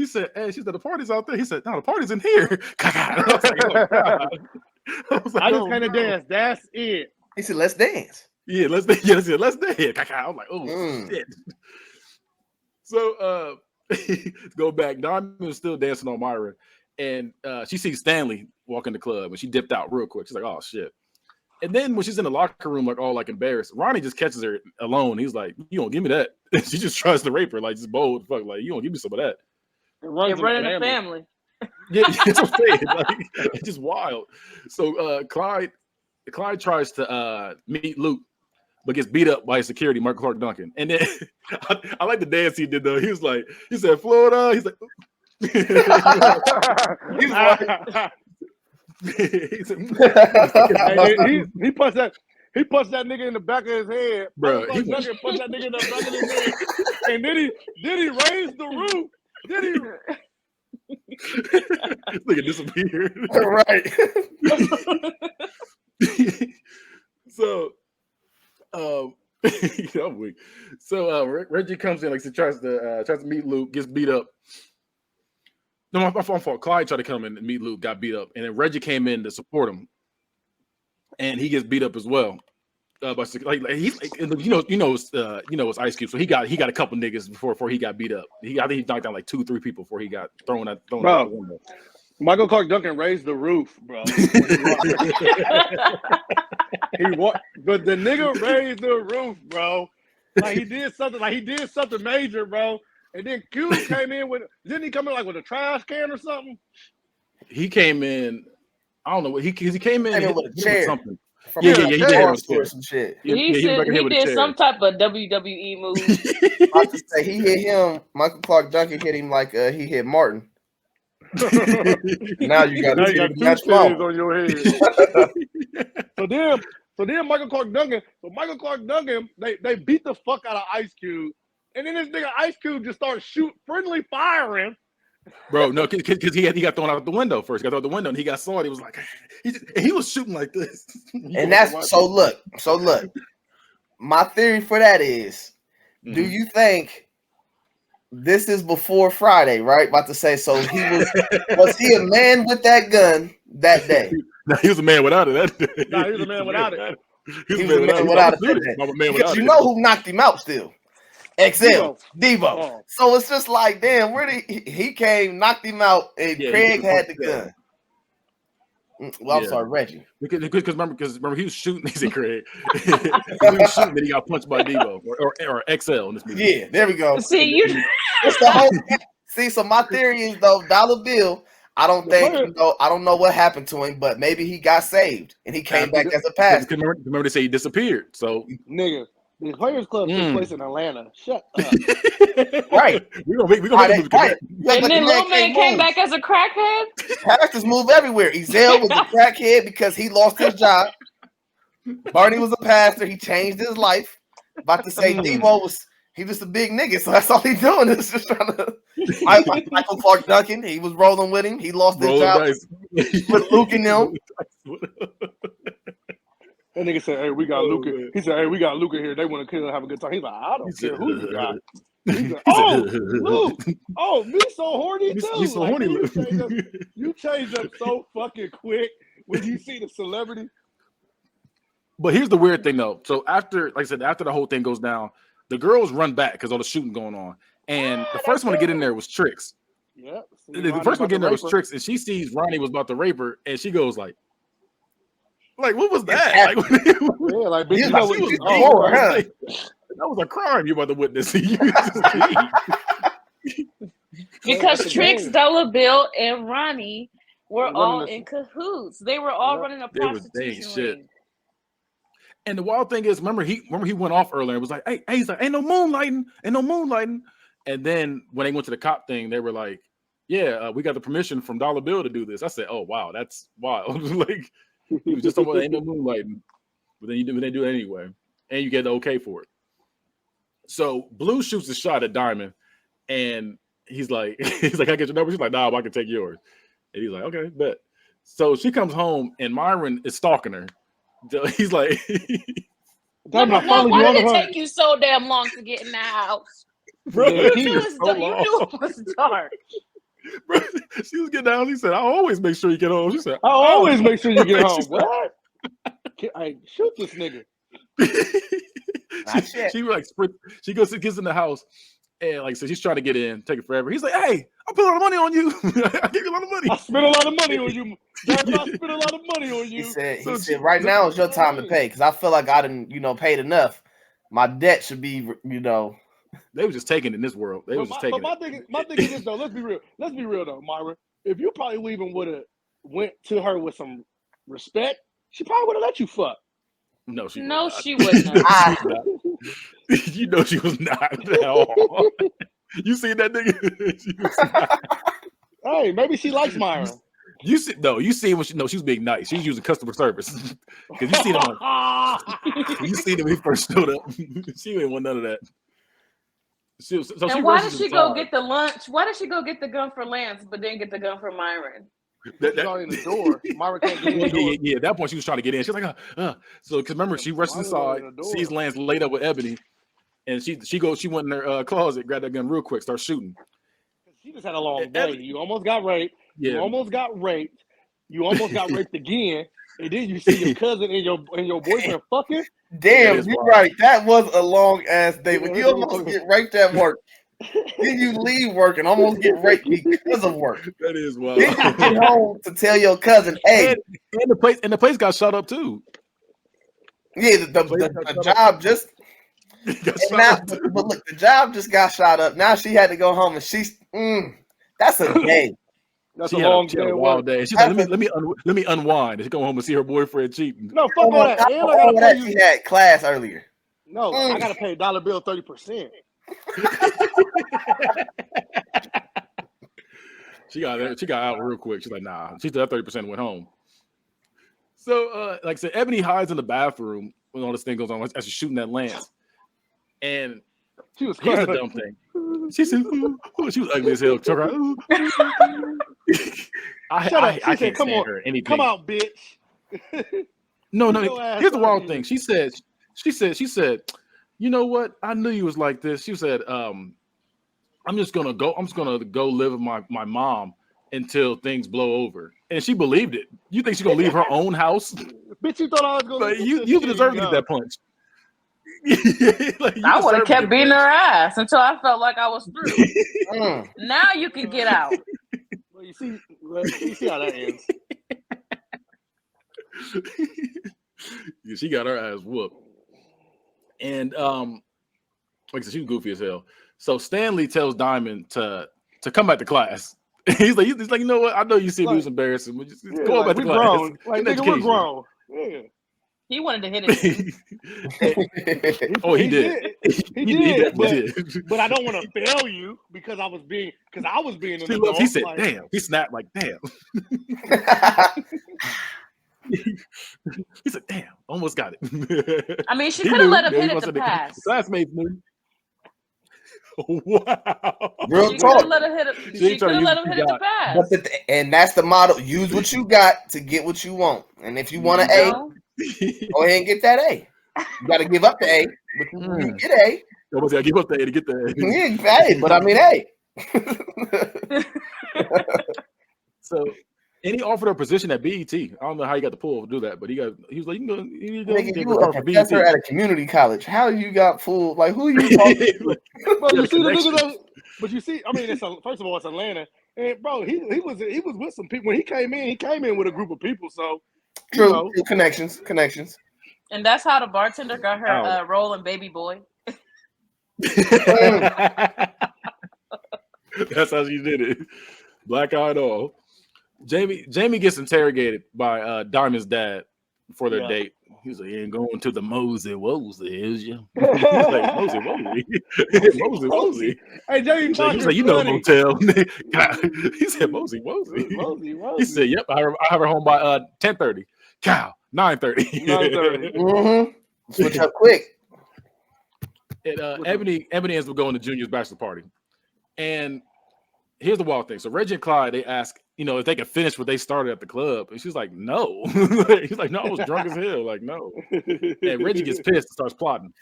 said, hey, she said, the party's out there. He said, no, the party's in here. I was like, oh, God. I just kind of dance. That's it. He said, let's dance. Yeah, let's dance. I was like, oh, shit. So, go back. Diamond was still dancing on Myra. And she sees Stanley walk in the club. And she dipped out real quick. She's like, oh, shit. And then when she's in the locker room, like all like embarrassed, Ronnie just catches her alone. He's like, "You don't give me that." She just tries to rape her, like just bold, fuck, like you don't give me some of that. It running the family. Yeah, that's what I'm saying. Like, it's just wild. So Clyde tries to meet Luke, but gets beat up by security, Michael Clark Duncan. And then I like the dance he did though. He said Florida. He's like. He's like he punched that nigga in the back of his head, bro. He punched that nigga in the back of his head, and then he raised the roof. This nigga disappeared. Right. So, I'm weak. So Reggie comes in, like he tries to meet Luke, gets beat up. No, my fault. Clyde tried to come in and meet Luke, got beat up, and then Reggie came in to support him, and he gets beat up as well. But like he's like, it's Ice Cube, so he got a couple niggas before he got beat up. I think he knocked down like 2-3 people before he got thrown out the window. Michael Clark Duncan raised the roof, bro. But the nigga raised the roof, bro. Like he did something major, bro. And then Q came in didn't he come in like with a trash can or something? He came in, I don't know what he came in with a chair. Something. He did some shit. He did some type of WWE move. I have to say, he hit him. Michael Clark Duncan hit him like he hit Martin. Now you got two titties on your head. So then Michael Clark Duncan, they beat the fuck out of Ice Cube. And then this nigga Ice Cube just starts friendly firing. Bro, no, because he got thrown out the window first. Got thrown out the window and he got saw it. He was like, he was shooting like this. And that's so look. My theory for that is, do you think this is before Friday, right? About to say, so was he a man with that gun that day? No, he was a man without it. No, he was a man without it. He was a man without it. Because you know who knocked him out still? XL, Devo. Oh. So it's just like, damn, where did he came, knocked him out, and Craig had the gun. Well, I'm sorry, Reggie. Because remember he was shooting. He said Craig. He was shooting, then he got punched by Devo or XL in this movie. Yeah, there we go. See, it's the whole. See, so my theory is though, Dollar Bill. I don't know what happened to him, but maybe he got saved and he came back as a pastor. Remember they say he disappeared. So nigga. The Players Club took place in Atlanta. Shut up. Right. We're gonna make it. Right. And then Lil Man came back as a crackhead. Pastors move everywhere. Ezell was a crackhead because he lost his job. Barney was a pastor. He changed his life. About to say Devo he was a big nigga, so that's all he's doing is just trying to. Michael Clark Duncan, he was rolling with him. He lost his job with Luke and them. That nigga said, "Hey, we got Luke." He said, "Hey, we got Luke in here. They want to kill and have a good time." He's like, "I don't care who you got." He's like, "Oh, Luke! Oh, me so horny too." Me so horny, Luke. You changed up so fucking quick when you see the celebrity. But here's the weird thing, though. So after the whole thing goes down, the girls run back because all the shooting going on, and the first one to get in there was Trix. Yeah, the first one to get in there was Trix, and she sees Ronnie was about to rape her, and she goes like, what was that? That was a crime you're about to witness. Because Trix, Dollar Bill, and Ronnie were all in cahoots. They were all running a prostitution ring. And the wild thing is, remember he went off earlier and was like, hey, he's like, ain't no moonlighting. And then when they went to the cop thing, they were like, yeah, we got the permission from Dollar Bill to do this. I said, oh wow, that's wild. Like he was just talking about ain't no moonlighting, but then they do it anyway, and you get the okay for it. So Blue shoots a shot at Diamond, and he's like, I get your number. She's like, nah, I can take yours. And he's like, okay, bet. So she comes home, and Myron is stalking her. He's like, Damn, I Mom, follow why you on did the it hunt. take you so damn long to get in the house? Bro, Yeah, You he knew, is it's so dark. You long. knew it was dark. Bro, she was getting down. He said, "I always make sure you get home." She said, I always make sure you get She home. said- What? Hey, shoot this nigga. Not yet. she like sprint. She gets in the house and like so she's trying to get in, take it forever. He's like, "Hey, I put a lot of money on you. I gave you a lot of money." I spent a lot of money on you. Damn, I spent a lot of money on He you. said, So right now is your time to pay because I feel like I didn't, paid enough. My debt should be, They were just taking it in this world. They was just taking my thing is this though. Let's be real. Let's be real though, Myra. If you probably even would have went to her with some respect, she probably would have let you fuck. No, she No, would not. she wouldn't have. I, You know she was not at all. You seen that nigga? She was not. Hey, maybe she likes Myra. You see when she was being nice. She was using customer service because you seen him. You seen him when he first showed up. She didn't want none of that. And why did she go get the lunch? Why did she go get the gun for Lance, but then get the gun for Myron? She's already in the door. Myra can't get in the door. Yeah. At that point, she was trying to get in. She was like, So, because remember, she rushed inside, sees Lance laid up with Ebony, and she went in her closet, grabbed that gun real quick, start shooting. She just had a long day. You almost got raped. Yeah. You almost got raped. You almost got raped again. And then you see your cousin and your boyfriend fucking. damn, you're right. That was a long ass day. When you almost get raped at work, then you leave work and almost get raped because of work. That is wild. Then you get home to tell your cousin, "Hey," and the place got shot up too. Yeah, the job just. But look, the job just got shot up. Now she had to go home, and she's that's a day. That's she a had long a wild day. She's like, let me unwind. She go home and see her boyfriend cheating. No, fuck all that. And I gotta pay you. She had class earlier. No, I gotta pay dollar bill 30%. She got out real quick. She's like, nah. She did that 30% and went home. So, like I said, Ebony hides in the bathroom when all this thing goes on as she's shooting that Lance. And she was here's the dumb thing. She said, she was ugly as hell. I can't stand her. Anything. Come out, bitch. No. Here's the wild thing. She said, you know what? I knew you was like this. She said, I'm just gonna go live with my mom until things blow over. And she believed it. You think she's gonna leave her own house? Bitch, you thought I was gonna But you deserve to get that punch. I would have kept beating her ass until I felt like I was through. Now you can get out. Well, you see how that ends. Yeah, she got her ass whooped. And like I said, she was goofy as hell. So Stanley tells Diamond to come back to class. He's like, you know what? I know you see me was embarrassing, but just go back to class. Grown. Like, nigga, we're grown. Yeah. He wanted to hit it. He did. He did. But I don't want to fail you because I was being an adult. He said, "Damn." He snapped like, "Damn." He said, "Damn, almost got it." I mean, she could have let him hit it to pass. Classmates knew. Wow. Real she talk. She could have let him hit it to pass. And that's the motto. Use what you got to get what you want. And if you want an A, go ahead and get that A. You got to give up the A, but you get A. You got to give up the A to get the A. Yeah, but I mean A. So, and he offered her a position at BET. I don't know how he got the pull to do that, but he was like, you a professor at a community college. How you got full? Like, who are you talking to? Bro, you see the nigga but you see, I mean, first of all, it's Atlanta, and bro, he was with some people when he came in with a group of people. So true, connections. And that's how the bartender got her role in Baby Boy. That's how she did it. Black eye and all. Jamie gets interrogated by Diamond's dad before their date. He's like, "You ain't going to the Mosey, is you?" He's like, Mosey. Hey, Jamie, he's like, "You know the motel." He said, Mosey. He said, "Yep, I have her home by 10:30. Cow, 9:30. Switch up quick. And Ebony ends up going to Junior's bachelor party, and here's the wild thing. So Reggie and Clyde, they ask, if they can finish what they started at the club. And she's like, no. He's like, no, I was drunk as hell. Like, no. And Reggie gets pissed and starts plotting.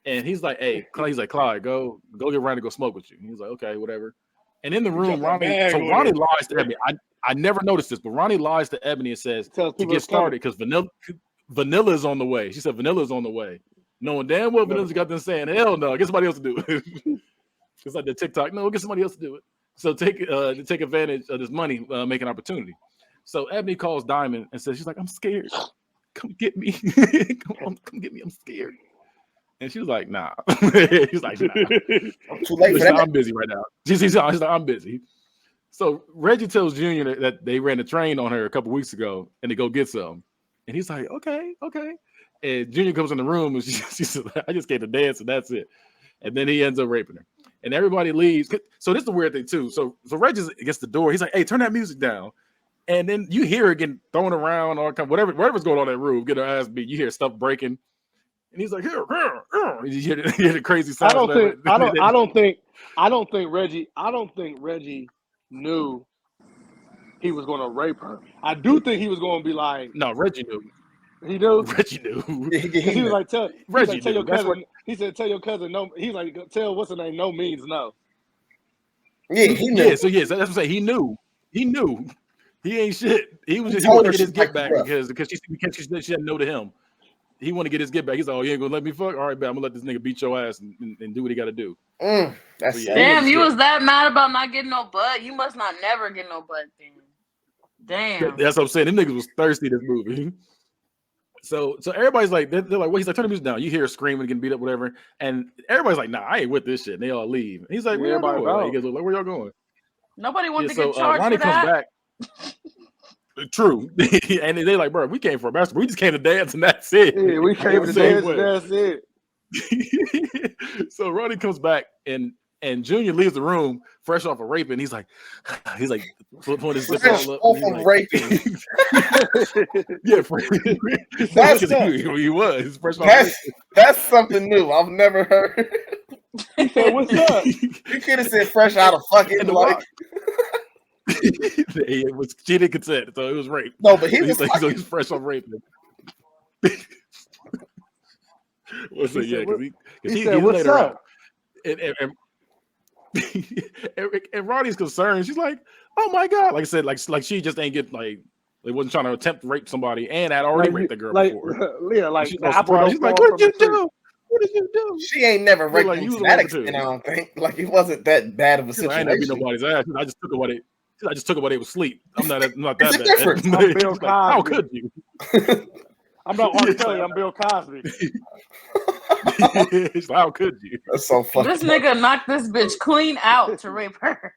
And he's like, hey, Clyde, go get Ronnie to go smoke with you. And he's like, okay, whatever. And in the room, Ronnie lies to Ebony. I never noticed this, but Ronnie lies to Ebony and says to get started because Vanilla is on the way. She said Vanilla is on the way. Knowing damn well Vanilla's got them saying, hell no, get somebody else to do it. It's like the TikTok, no, get somebody else to do it. So take advantage of this money making opportunity. So Ebony calls Diamond and says, she's like, I'm scared. Come get me. come get me. I'm scared. And she was like, nah. He's like, nah. I'm too late for that. I'm busy right now. She's like, I'm busy. So Reggie tells Junior that they ran a train on her a couple weeks ago and to go get some. And he's like, okay. And Junior comes in the room and she says, I just came to dance and that's it. And then he ends up raping her. And everybody leaves. So this is the weird thing too. So Reggie gets the door. He's like, hey, turn that music down. And then you hear her getting thrown around, all kind, whatever's going on in that room, get her ass beat. You hear stuff breaking. And he's like, here. You hear the crazy sound. I don't think Reggie knew he was going to rape her. I do think he was going to be like, no, Reggie knew. He knew. Reggie knew. He was like, tell your cousin. He said, tell your cousin no. He's like, tell what's her name? No means no. Yeah, he knew. Yeah, so that's what I'm saying. He knew. He ain't shit. He was just wanted to get his get back because she said no to him. He want to get his get back. He's like, oh, you ain't gonna let me fuck? All right, bet I'm gonna let this nigga beat your ass and do what he got to do. That's damn. You was that mad about not getting no butt? You must not never get no butt then. Damn. That's what I'm saying. Them niggas was thirsty this movie. So everybody's like, they're like, well, he's like, turn the music down. You hear her screaming, getting beat up, whatever. And everybody's like, nah, I ain't with this shit. And they all leave. And he's like, where y'all going? He goes, like, where y'all going? Nobody wanted to get charged Ronnie for that. comes back. True. And they're like, bro, we came for a master. We just came to dance and that's it. Yeah, we came to dance and that's it. So Ronnie comes back and Junior leaves the room fresh off of raping. He's like pulling his zip all up. Off of raping. Yeah, he was fresh off. That's something new. I've never heard. He said, "What's up?" You could have said fresh out of fucking like. She didn't consent, so it was rape. No, but he's fresh off raping. What's it? Yeah, because he said, "What's up?" And Ronnie's concerned. She's like, "Oh my god!" Like I said, like she just ain't get like they wasn't trying to attempt to rape somebody and had already raped the girl before. Yeah, like she's like, "What did you do? What did you do?" She ain't never raped like, to that extent. I don't think. Like it wasn't that bad of a situation. I ain't never beat nobody's ass. I just took it while they was asleep. I'm not that bad. Different. I'm Bill Cosby. How could you? I'm not R. Kelly. I'm Bill Cosby. How could you? That's so funny. This nigga knocked this bitch clean out to rape her.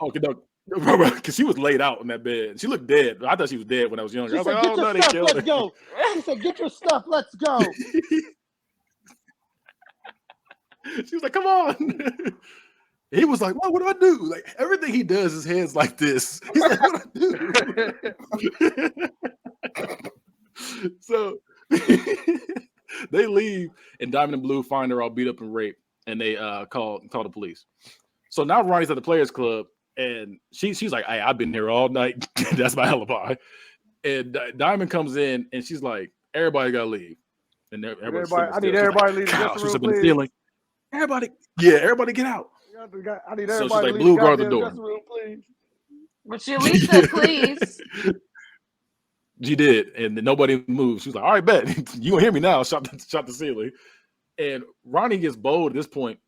Okay, no, because she was laid out in that bed. She looked dead. I thought she was dead when I was younger. I was like, oh no, they killed her. Let's go. She said, "Get your stuff. Let's go." She was like, "Come on." He was like, "What do I do?" Like everything he does, his head's like this. He's like, "What do I do?" So they leave, and Diamond and Blue find her all beat up and raped, and they call the police. So now Ronnie's at the Players Club, and she's like, "Hey, I've been here all night." That's my alibi. And Diamond comes in, and she's like, "Everybody gotta leave." And I need everybody to leave the room, please. Everybody get out. I need everybody so she's like, to "Blue, guard the door." Room, please. But she at least said please. She did, and nobody moved. She was like, "All right, bet you gonna hear me now." Shot the ceiling, and Ronnie gets bold at this point,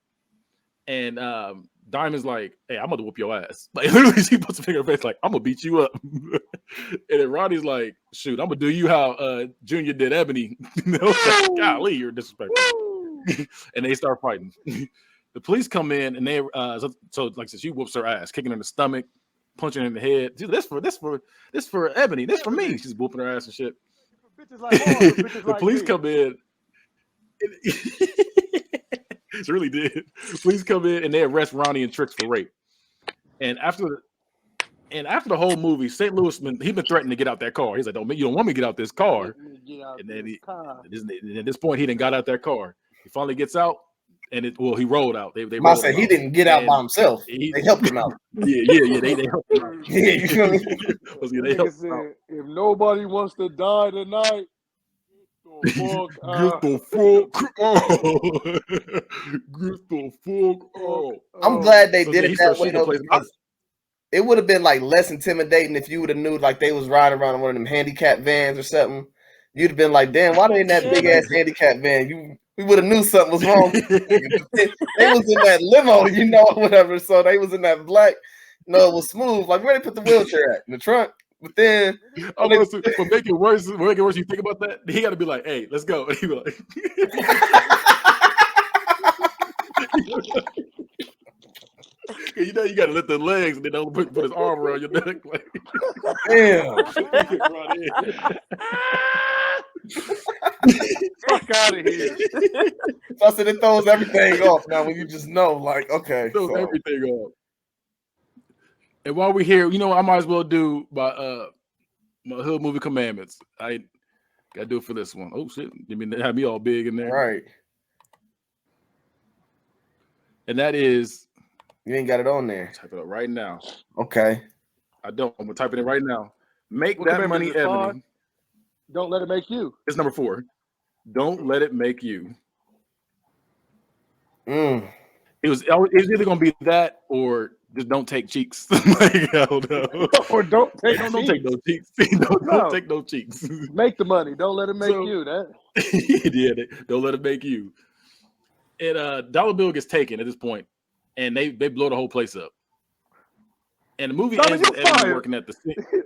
and Diamond's like, "Hey, I'm gonna whoop your ass." Like literally, she puts a finger in her face, like, "I'm gonna beat you up." And then Ronnie's like, "Shoot, I'm gonna do you how Junior did Ebony." Like, golly, you're disrespectful. And they start fighting. The police come in, and they so like I said, she whoops her ass, kicking her in the stomach, punching her in the head. Dude, this for Ebony. This for me. She's whooping her ass and shit. The police come in. She really did. Police come in and they arrest Ronnie and Trix for rape. And after the whole movie, St. Louis he's been threatening to get out that car. He's like, you don't want me to get out this car. And then at this point, he done got out that car. He finally gets out. and he rolled out. They I rolled said him he out. didn't get out And by himself. he- They helped him out. Yeah. They helped him out. Yeah, you feel me? Was That they nigga helped him out. said, if nobody wants to die tonight, get the fuck out. Get the fuck out. I'm glad they So did then it he that starts way shooting the though, place. because it would have been like less intimidating if you would have knew like they was riding around in one of them handicap vans or something. You'd have been like, damn, why they in that big ass handicap van? We would have knew something was wrong. They was in that limo, you know, whatever. So they was in that black. No, it was smooth. Like where they put the wheelchair at? In the trunk. But then, but make it worse. You think about that. He got to be like, "Hey, let's go." And he be like, you know, you got to lift the legs and then don't put his arm around your neck. Like, damn. fuck out of here. So I said it throws everything off now when you just know, like, okay. throws everything off. And while we're here, you know, I might as well do my hood movie commandments. I gotta do it for this one. Oh shit! You mean they have me all big in there, Right? And that is, you ain't got it on there. Type it up right now. Okay. I don't. I'm gonna type it in right now. Make What that money, commandment is it, Ebony. Don't let it make you. It's number 4. Don't let it make you. Mm. It was either gonna be that or just don't take cheeks. Like, I don't know. Or don't take Don't take no cheeks. Don't take no cheeks. Make the money. Don't let it make you. That don't let it make you. And Dollar Bill gets taken at this point, and they blow the whole place up. And the movie ends with Ebony working at the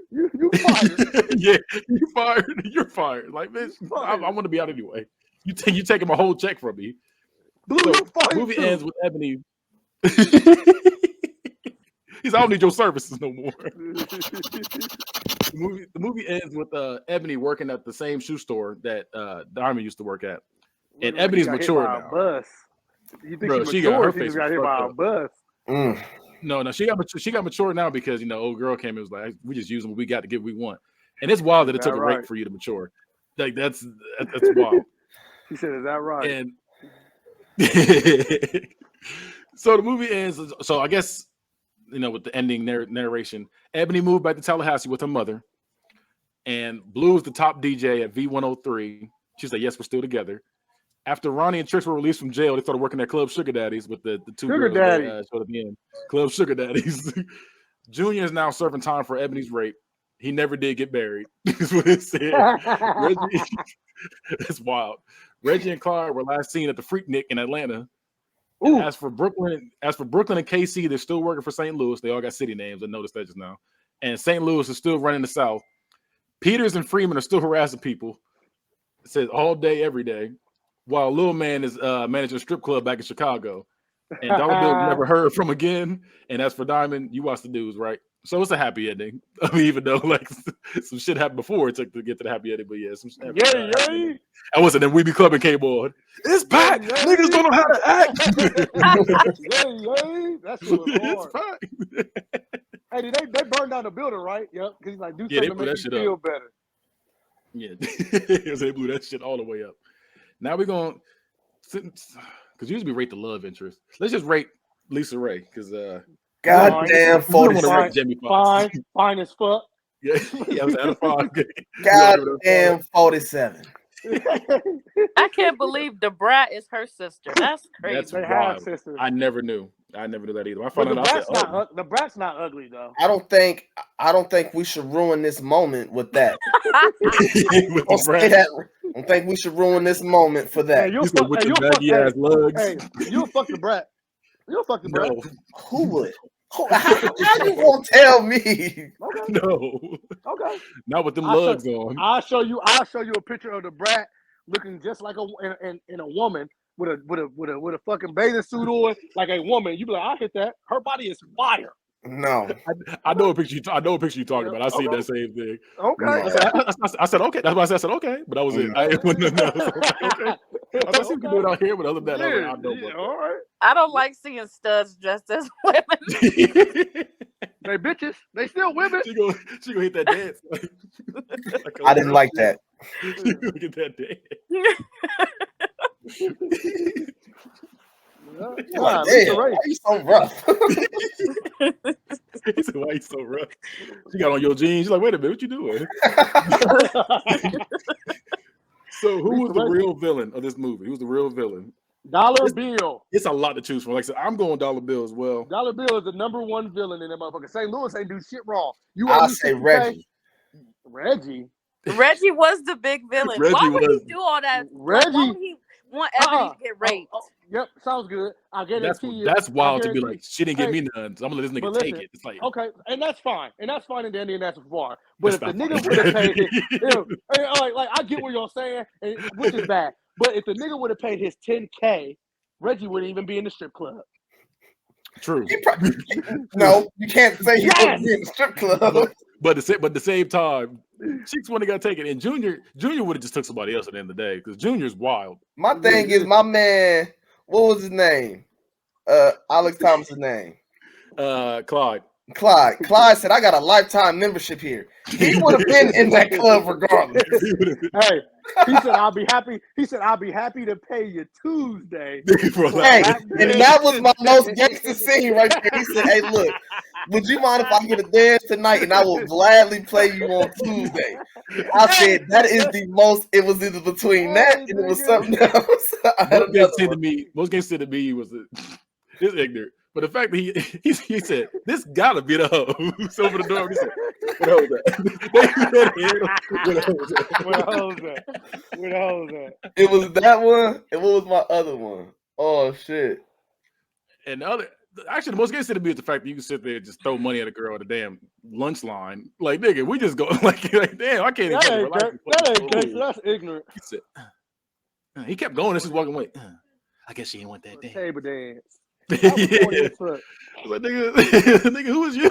you fired. Yeah, you fired. You're fired. Like, bitch, I want to be out anyway. You taking my whole check from me. Blue, So, you fired movie too. ends with Ebony. He's, I don't need your services no more. The movie ends with Ebony working at the same shoe store that Diamond used to work at. And Ebony's mature now. Bus. You think Bro, she got her She face just got hit by a bus. Mm. No, she got mature now because, you know, old girl came and was like, we just use them. We got to get what we want. And it's wild that it took a break for you to mature. Like, that's wild. She said, is that right? And so the movie ends. So I guess, you know, with the ending narration, Ebony moved back to Tallahassee with her mother, and Blue is the top DJ at V103. She said, yes, we're still together. After Ronnie and Trish were released from jail, they started working at Club Sugar Daddies with the two Sugar girls Daddy. that showed at the end. Club Sugar Daddies. Junior is now serving time for Ebony's rape. He never did get married. That's what it said. Reggie, it's wild. Reggie and Clyde were last seen at the Freaknik in Atlanta. As for Brooklyn and KC, they're still working for St. Louis. They all got city names. I noticed that just now. And St. Louis is still running the South. Peters and Freeman are still harassing people. It says all day, every day. While Lil Man is managing a strip club back in Chicago. And Dollar Bill never heard from again. And as for Diamond, you watch the news, right? So it's a happy ending. I mean, even though like some shit happened before it took to get to the happy ending, but yeah, some shit happened. I wasn't in We Be Clubbing came on. It's back. Niggas don't know how to act. That's what hard. Hey, they burned down the building, right? Yep. Because he's like, do something to make you feel better. Yeah, they blew that shit all the way up. Now we're going to, because usually we rate the love interest. Let's just rate Lisa Ray, because goddamn 47. Fine as fuck. Yeah, I was out of 5. Goddamn 47. I can't believe the brat is her sister. That's crazy. That's they wild. have sisters. I never knew that either. I But found out. The brat's not ugly though. I don't think we should ruin this moment with that. I don't think we should ruin this moment for that. Hey, you'll fuck the brat. You'll fuck the brat. No. Who would? How you gonna tell me? Okay. No. Okay. Not with them lugs on. I'll show you a picture of the brat looking just like in a woman with a fucking bathing suit on, like a woman. You be like, I hit that. Her body is fire. No. I know a picture you're talking about. I see that same thing. Okay. I said okay. That's why I said okay. But that was it. I okay. I thought you could do it out here, but other than that, I know. All right. I don't like seeing studs dressed as women. They bitches. They still women. She gonna hit that dance. I didn't like that. She gonna get that dance. You're like, damn, why are you so rough? He said, "Why you so rough?" She got on your jeans. She's like, "Wait a minute, what you doing?" So, who was the real villain of this movie? Who's the real villain? Dollar Bill. It's a lot to choose from. Like I said, I'm going Dollar Bill as well. Dollar Bill is the #1 villain in that motherfucker. St. Louis ain't do shit wrong. I'll say Reggie. Reggie was the big villain. Why would he do all that? Why would he want Ebony to get raped? Yep, sounds good. I get it. That's wild to be like, she didn't give me none, so I'm gonna let this nigga take it. It's like, okay, and that's fine. And that's fine in the Indianapolis bar. But if the nigga would have paid like I get what you're saying, which is bad. But if the nigga would have paid his $10K, Reggie wouldn't even be in the strip club. True. No, you can't say he wouldn't be in the strip club. But at the same time, Cheeks wouldn't got taken, and Junior would have just took somebody else at the end of the day because Junior's wild. My thing is, my man, what was his name? Alex Thomas's name. Clyde. Clyde said, "I got a lifetime membership here." He would have been in that club regardless. Hey, he said, "I'll be happy." He said, "I'll be happy to pay you Tuesday." Hey, and that was my most gangster scene right there. He said, "Hey, look, would you mind if I get a dance tonight, and I will gladly play you on Tuesday?" I said, "That is the most." It was either between that and it was something else. Most gangster to me was it's ignorant. But the fact that he said, "This gotta be the hoe." So over the door, he said, "What hoes at?" It was that one. And what was my other one? Oh shit! And the most gangster to me is the fact that you can sit there and just throw money at a girl at a damn lunch line. Like, nigga, we just go like damn, I can't even relax. That ain't gangster. That's ignorant. He said, he kept going. This is walking away. I guess she didn't want that dance. Table dance. Yeah. Like, nigga, who is you?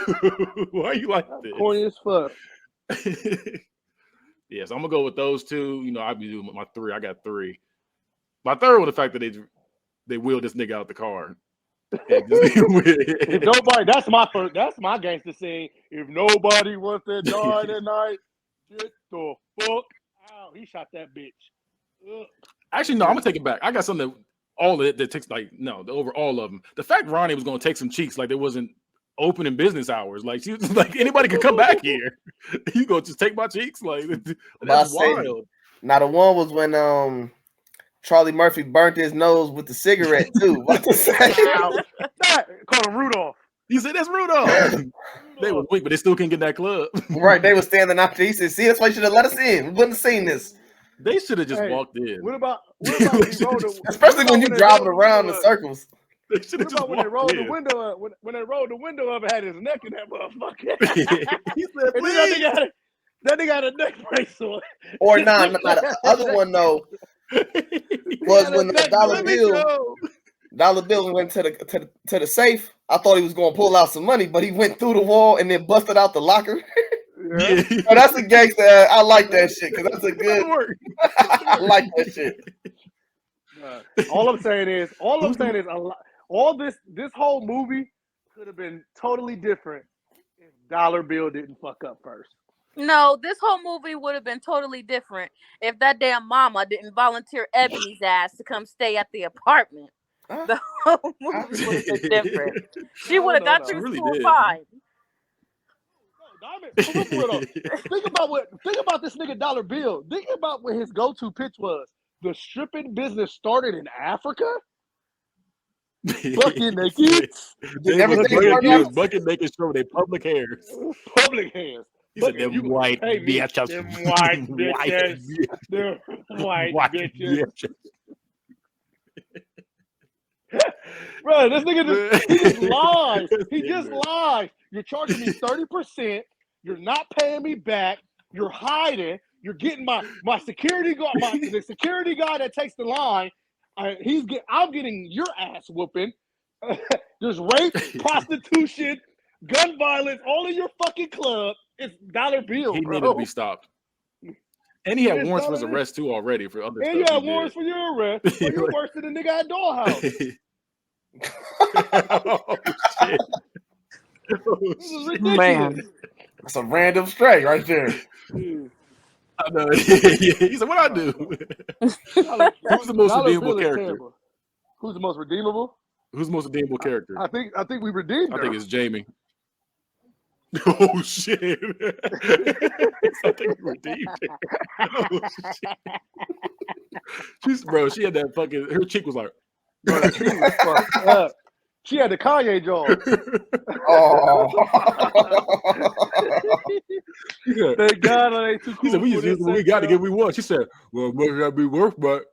Why are you like this? Corny as fuck. Yeah, so I'm gonna go with those two. You know, I'll be doing my three. I got three. My third was the fact that they wheeled this nigga out the car. If nobody, that's my gangster scene. If nobody wants to die tonight, get the fuck out. He shot that bitch. Ugh. Actually, no, I'm gonna take it back. I got something. All of it that takes over all of them. The fact Ronnie was going to take some cheeks like there wasn't open in business hours. Like she was like anybody could come back here. You go just take my cheeks like that's wild. Now the one was when Charlie Murphy burnt his nose with the cigarette too. What to say? Call him Rudolph. He said that's Rudolph. They were weak, but they still couldn't get in that club. Right, they were standing out there. He said, "See, that's why you should have let us in. We wouldn't have seen this." They should have just walked in. What about especially when you driving around in circles? They should have just when they rolled the window up. When they rolled the window up, it had his neck in that motherfucker. He said, that nigga had a neck brace on. Or not the other one though was when the Dollar Bill went to the safe. I thought he was going to pull out some money, but he went through the wall and then busted out the locker. Yeah. Oh, that's a gangster. I like that shit because that's a good. I like that shit. All I'm saying is all this whole movie could have been totally different if Dollar Bill didn't fuck up first. No, this whole movie would have been totally different if that damn mama didn't volunteer Ebony's ass to come stay at the apartment. The whole movie would have been different. She would have got through school fine. Diamond, think about this nigga Dollar Bill. Think about what his go-to pitch was. The stripping business started in Africa. Bucket naked. Bucket naked show their public hairs. Public hairs. He said them white bitches. Them white bitches. Them white bitches. Bro, this nigga just lies. He just lies. You're charging me 30%. You're not paying me back. You're hiding. You're getting my security guard, the security guy that takes the line. I'm getting your ass whooping. There's rape, prostitution, gun violence, all in your fucking club. It's Dollar Bill. He needed to be stopped. And he had warrants for his arrest too already for other stuff. And you had warrants for your arrest. But you're worse than the nigga at Dollhouse. Oh, shit. Man, that's a random stray right there. I know. He said, "What I do?" Who's the most redeemable character? Who's the most redeemable? Who's the most redeemable character? I think we redeemed her. I think it's Jamie. Oh shit! I think we redeemed her. Oh, shit. She had that fucking. Her cheek was like. Bro, that cheek was fucked up. She had the Kanye jaw. Oh. Thank God I ain't too cool. He said, "We just use what we got to get what we want." She said, "Well, it might not be worth, but."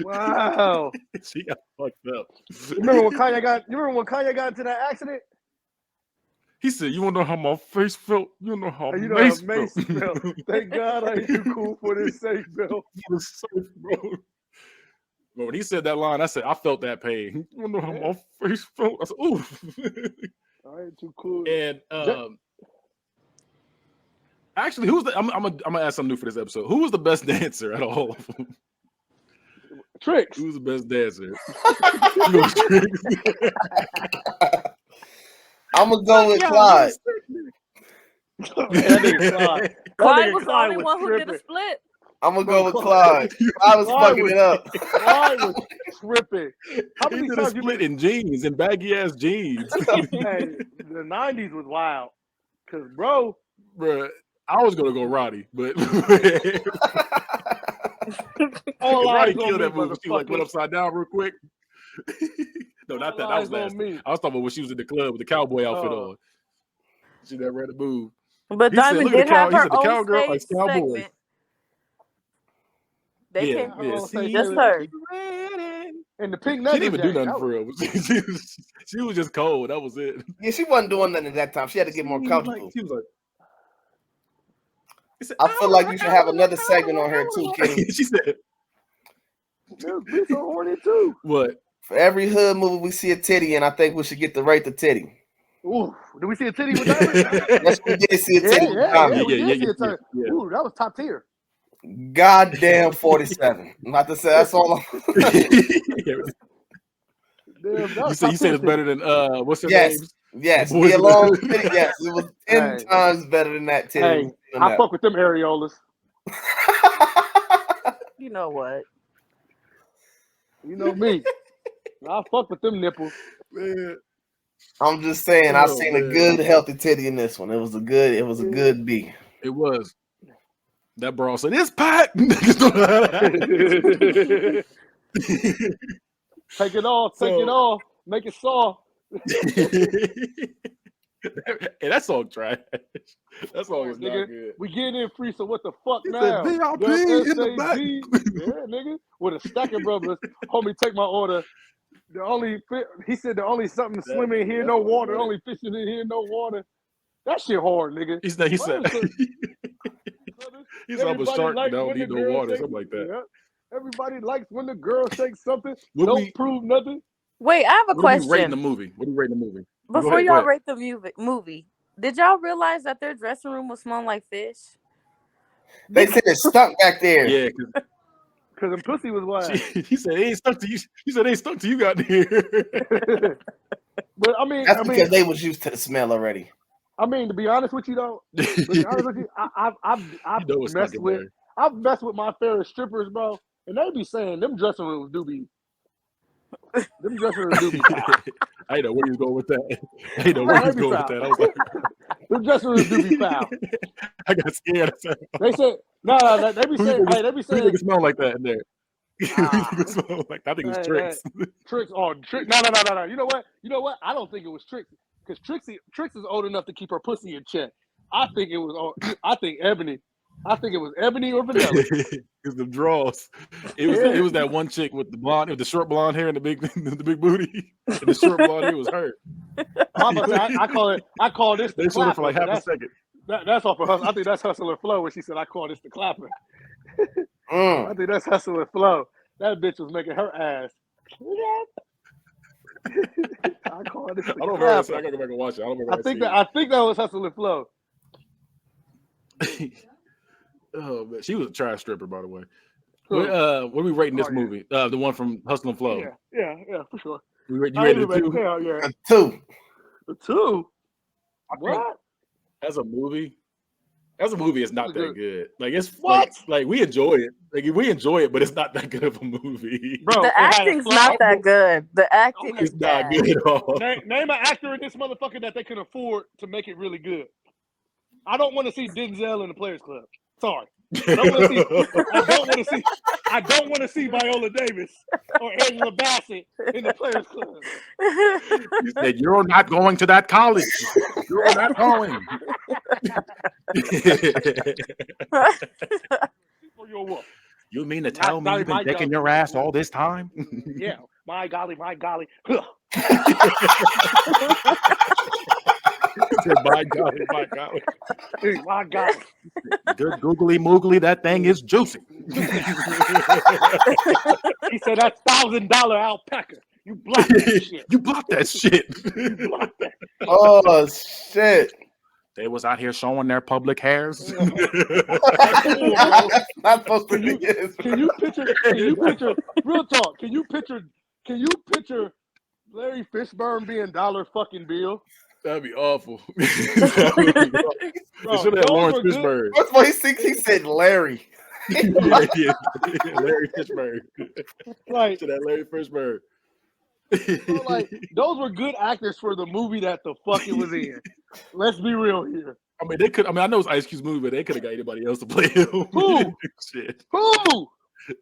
Wow. She got fucked up. Remember when Kanye got into that accident? He said, "You want to know how my face felt? You know how Mace Mace felt." felt. Thank God I ain't too cool for this safe bill. Bro. But when he said that line, I said, "I felt that pain. You want to know how my face felt?" I said, "Ooh." I ain't too cool. And actually, who's the? I'm gonna ask something new for this episode. Who was the best dancer at all? Tricks. Who's the best dancer? I'm gonna go with Clyde. Clyde was the only one who did a split. I'm gonna go with Clyde. I was fucking it up. Clyde was tripping. How many times you split in jeans and baggy ass jeans? Hey, the 90s was wild. Cause bro, I was gonna go Roddy, but Roddy killed that movie. She like went upside down real quick. No, not that. That was last. I was talking about when she was in the club with the cowboy outfit on. She never read the move. But Diamond did have her own stage segment. They came just her. And the pink she didn't even do nothing for real. She was just cold. That was it. Yeah, she wasn't doing nothing at that time. She had to get more comfortable. She was like, I feel like you should have another segment on her too, Kenny. She said, "Be so horny too." What? For every hood movie we see a titty in, I think we should get to rate the titty. Ooh, did we see a titty with Diamond? Yes, we did see a titty with Diamond. Yeah. Ooh, that was top tier. Goddamn 47. I'm about to say that's all. You said it's better than what's her name? Yes, be alone. Yes, it was 10 times better than that titty. Hey, I fuck with them areolas. You know what? You know me. I fuck with them nipples. Man. I'm just saying, I seen a good healthy titty in this one. It was a good B. It was. That bra said, "It's packed." Take it off, make it soft. Hey, that song trash. That song is not good. We getting in free, so what the fuck He now? said, VIP in the back. Yeah, nigga. With a stack of brothers. Homie, take my order. He said the only something swimming here, no water. Right. Only fishing in here, no water. That shit hard, nigga. He said he's a shark like don't need no water, something like that. Yeah. Everybody likes when the girl shakes something. Don't prove nothing. Wait, I have a question. What are you rating the movie? Before y'all rate the movie, did y'all realize that their dressing room was smelling like fish? They said it stunk back there. Yeah, because the pussy was wild. He said it ain't stuck to you. He said it ain't stuck to you out there. But that's because they was used to the smell already. I mean, to be honest with you though, I've messed with my favorite strippers, bro, and they be saying them dressing rooms do be foul. I know where he was going with that. I was like, them dressing rooms do be foul. I got scared. They said no. They be saying, they be saying it smell like that in there. I think it was Tricks. Tricks. Oh, Tricks. No. You know what? I don't think it was Tricks. Because Tricks is old enough to keep her pussy in check. I think it was Ebony. I think it was Ebony or Vanilla. It's the draws. It was that one chick with the short blonde hair and the big booty. And the short blonde hair was her. I call this the they showed her for like half a second. That's off of her. I think that's Hustle and Flow when she said I call this the clapper. I think that's Hustle and Flow. That bitch was making her ass. I call this. I don't remember. I gotta go back and watch it. I don't remember. I think that was Hustle and Flow. Oh man, she was a trash stripper, by the way. What are we rating this movie? The one from Hustle and Flow. Yeah, for sure. You rated it 2? Yeah. A 2. A 2. What? As a movie, As a movie, it's not Really that good. Like it's What? like we enjoy it. Like we enjoy it, but it's not that good of a movie. Bro, The it had a acting's flaw. not that good. The acting Okay. is It's not bad. good at all. Name an actor in this motherfucker that they can afford to make it really good. I don't want to see Denzel in the Players Club. Sorry. I don't want to see Viola Davis or Angela Bassett in the Players Club. You said you're not going to that college. You're not going. For your wolf. You mean to tell me Not you've been my taking golly. your ass all this time? Yeah. My golly. My golly, my golly. My golly. Good googly moogly, that thing is juicy. He said that's $1,000 alpaca. You blocked that shit. You blocked that shit. You blocked that. Oh shit! They was out here showing their public hairs. Come on, bro. Not supposed to Can be. you Yes. Can you picture? Real talk. Can you picture Larry Fishburne being dollar fucking bill? That'd be awful. Bro, They should have had those Lawrence were good. Fishburne. First of all, he said Larry. Yeah. Larry Fishburne. Like, Should have Larry Fishburne. bro, like those were good actors for the movie that the fuck it was in. Let's be real here. I mean, they could. I mean, I know it's Ice Cube's movie, but they could have got anybody else to play him. Who? Shit. Who?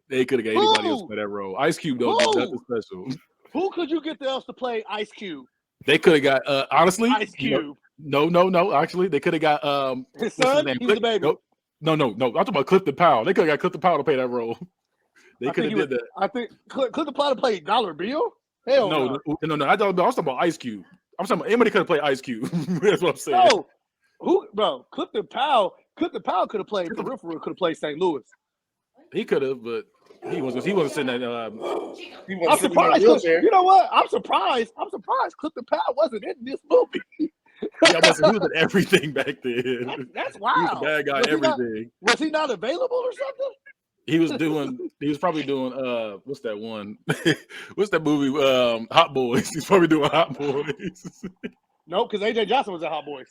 They could have got anybody else to play that role. Ice Cube don't do nothing special. Who could you get else to play Ice Cube? They could have got honestly. Ice Cube. No. Actually, they could have got His what's son. name? He was the baby. Nope. No. I'm talking about Clifton Powell. They could have got Clifton Powell to play that role. They could have did that. I think Clifton Powell played Dollar Bill. Hell no. No. I was talking about Ice Cube. I'm talking about anybody could have played Ice Cube. That's what I'm saying. No. Who, bro? Clifton Powell could have played peripheral. Could have played St. Louis. He could have, but he wasn't sitting at. I'm surprised. You know what? I'm surprised. Clifton Powell wasn't in this movie. He was in everything back then. That's wild. He was a bad guy. Everything. Was he not available or something? He was probably doing what's that one? What's that movie? Hot Boys. He's probably doing Hot Boys. No, because AJ Johnson was at Hot Boys.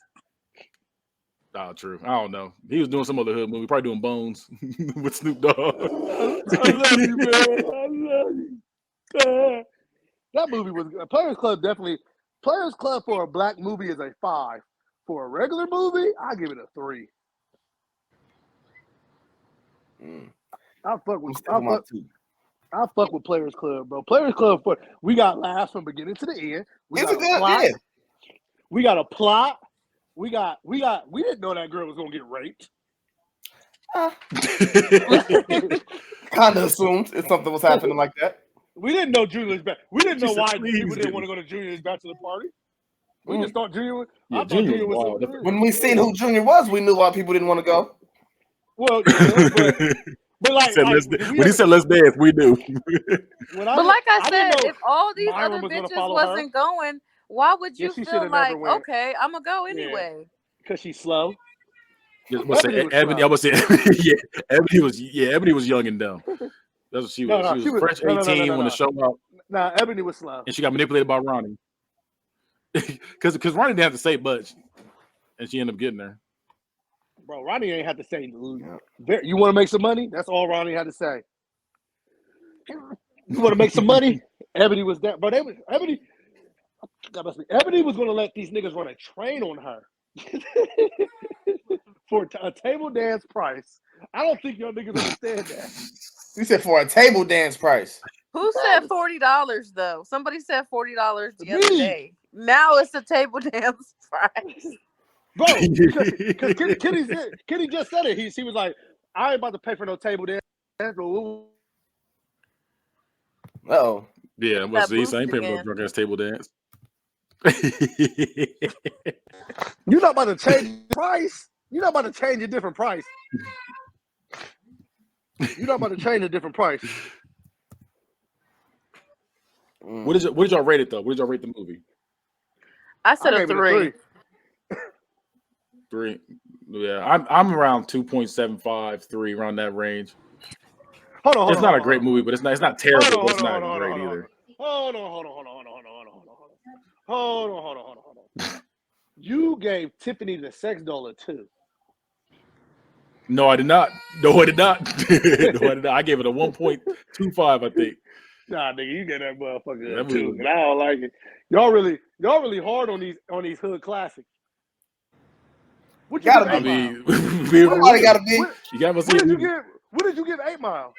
Oh, true. I don't know. He was doing some other hood movie, probably doing Bones with Snoop Dogg. I love you, man. I love you. That movie was Players Club. Definitely Players Club for a black movie is a 5. For a regular movie, I give it a 3. I fuck with Players Club, bro. Players Club we got laughs from beginning to the end. We got a plot. We didn't know that girl was gonna get raped. Kind of assumed if something was happening like that. We didn't know Junior's back. We didn't know why people didn't want to go to Junior's bachelor party. We just thought Junior was. Yeah, I thought Junior was. When we seen who Junior was, we knew why people didn't want to go. Well, yeah, but like, when he said let's dance, we knew. But like I said, if all these Myron other was gonna bitches follow wasn't going, why would you she feel should've like, never went. okay, I'm gonna go anyway? Because she's slow. Ebony was young and dumb. That's what she was. She was fresh 18 when the show out. Nah, Ebony was slow. And she got manipulated by Ronnie. Because Ronnie didn't have to say much. And she ended up getting her. Bro, Ronnie ain't had to say, you want to make some money? That's all Ronnie had to say. You want to make some money? Ebony was that. But Ebony was going to let these niggas run a train on her. For a table dance price. I don't think y'all niggas understand that. You said for a table dance price. Who said $40 though? Somebody said $40 the other day. Now it's a table dance price. Bro, because Kenny just said it. He was like, I ain't about to pay for no table dance. Uh-oh. Yeah, what's he saying? Pay for no drunk ass table dance. You're not about to change the price. You're not about to change a different price. You're not about to change a different price. What did y'all rate it though? What did y'all rate the movie? I said a 3. 3. Yeah, I'm around 2.75, 3, around that range. It's not a great movie, but it's not terrible, but it's not great either. Hold on. You gave Tiffany the sex doll a 2. No, I did not. No, I did not. No, I did not. I gave it a 1.25, I think. Nah, nigga, you get that motherfucker Yeah, that too, movie- and I don't like it. Y'all really hard on these hood classics. What you Gotta give I 8 Mile? mean, Somebody gotta be. you gotta What see did you it. give? What did you give 8 Mile?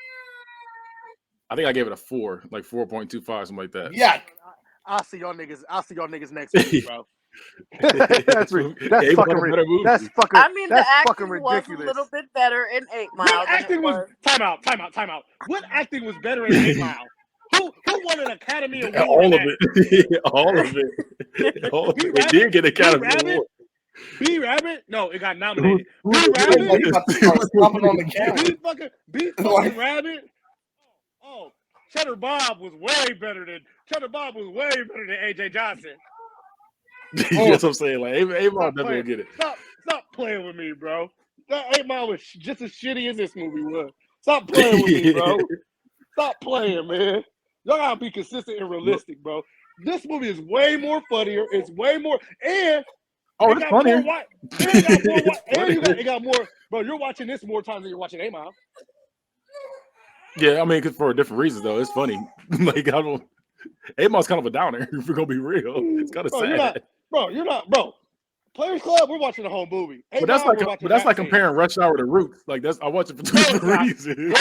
I think I gave it a 4, like 4.25, something like that. Yeah. I'll see y'all niggas next week, bro. That's that's fucking fucking that's fucking. I mean, the that's acting fucking was ridiculous. a little bit better in 8 Mile What than acting it was? was. Time out. What acting was better in 8 Mile? Who won an Academy Award? all of it. All of it. All of it. It did get an Academy Award. B Rabbit? No, it got nominated. Who B Rabbit? You about to start stomping on the camera. B fucking Rabbit? Oh, Cheddar Bob was way better than AJ Johnson. That's what I'm saying. Like, 8 Mile never gonna get it. Stop playing with me, bro. That 8 Mile was just as shitty as this movie was. Stop playing with me, bro. Stop playing, man. Y'all gotta be consistent and realistic, bro. This movie is way more funnier. It's way more, and it's funnier. It got more. Bro, you're watching this more times than you're watching 8 Mile. Yeah, I mean, for different reasons though. It's funny. Like, I don't. 8 Mile's kind of a downer. If we're gonna be real, it's kind of sad. You're not, bro. Players Club, we're watching the whole movie. But that's like comparing Rush Hour to Roots. Like, I watch it for two different reasons.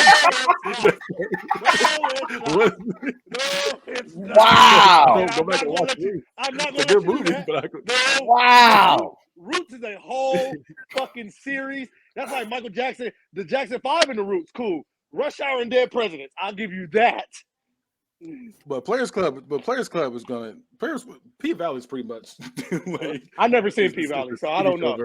Wow. Go back and watch it. I'm not It's gonna a good movie, but Wow. Roots is a whole fucking series. That's like Michael Jackson, the Jackson 5 in the Roots. Cool. Rush Hour and Dead Presidents. I'll give you that. But Players Club is gonna P Valley's pretty much. Like, I've never seen P Valley, so I don't know.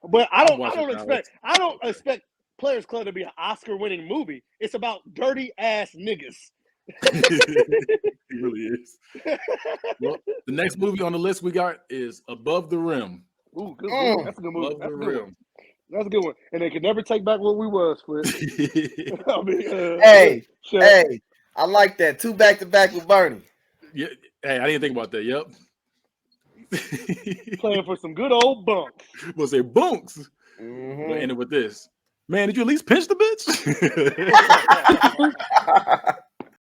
But I don't expect Players Club to be an Oscar-winning movie. It's about dirty ass niggas. It really is. Well, the next movie on the list we got is Above the Rim. Ooh, good movie. That's a good movie. Above the Rim. That's a good one. And they can never take back what we was, Flip. I mean, Hey, I like that. 2 back-to-back with Bernie. Yeah, hey, I didn't think about that. Yep. Playing for some good old bunks. We'll say bunks. Mm-hmm. We'll end it with this. Man, did you at least pinch the bitch?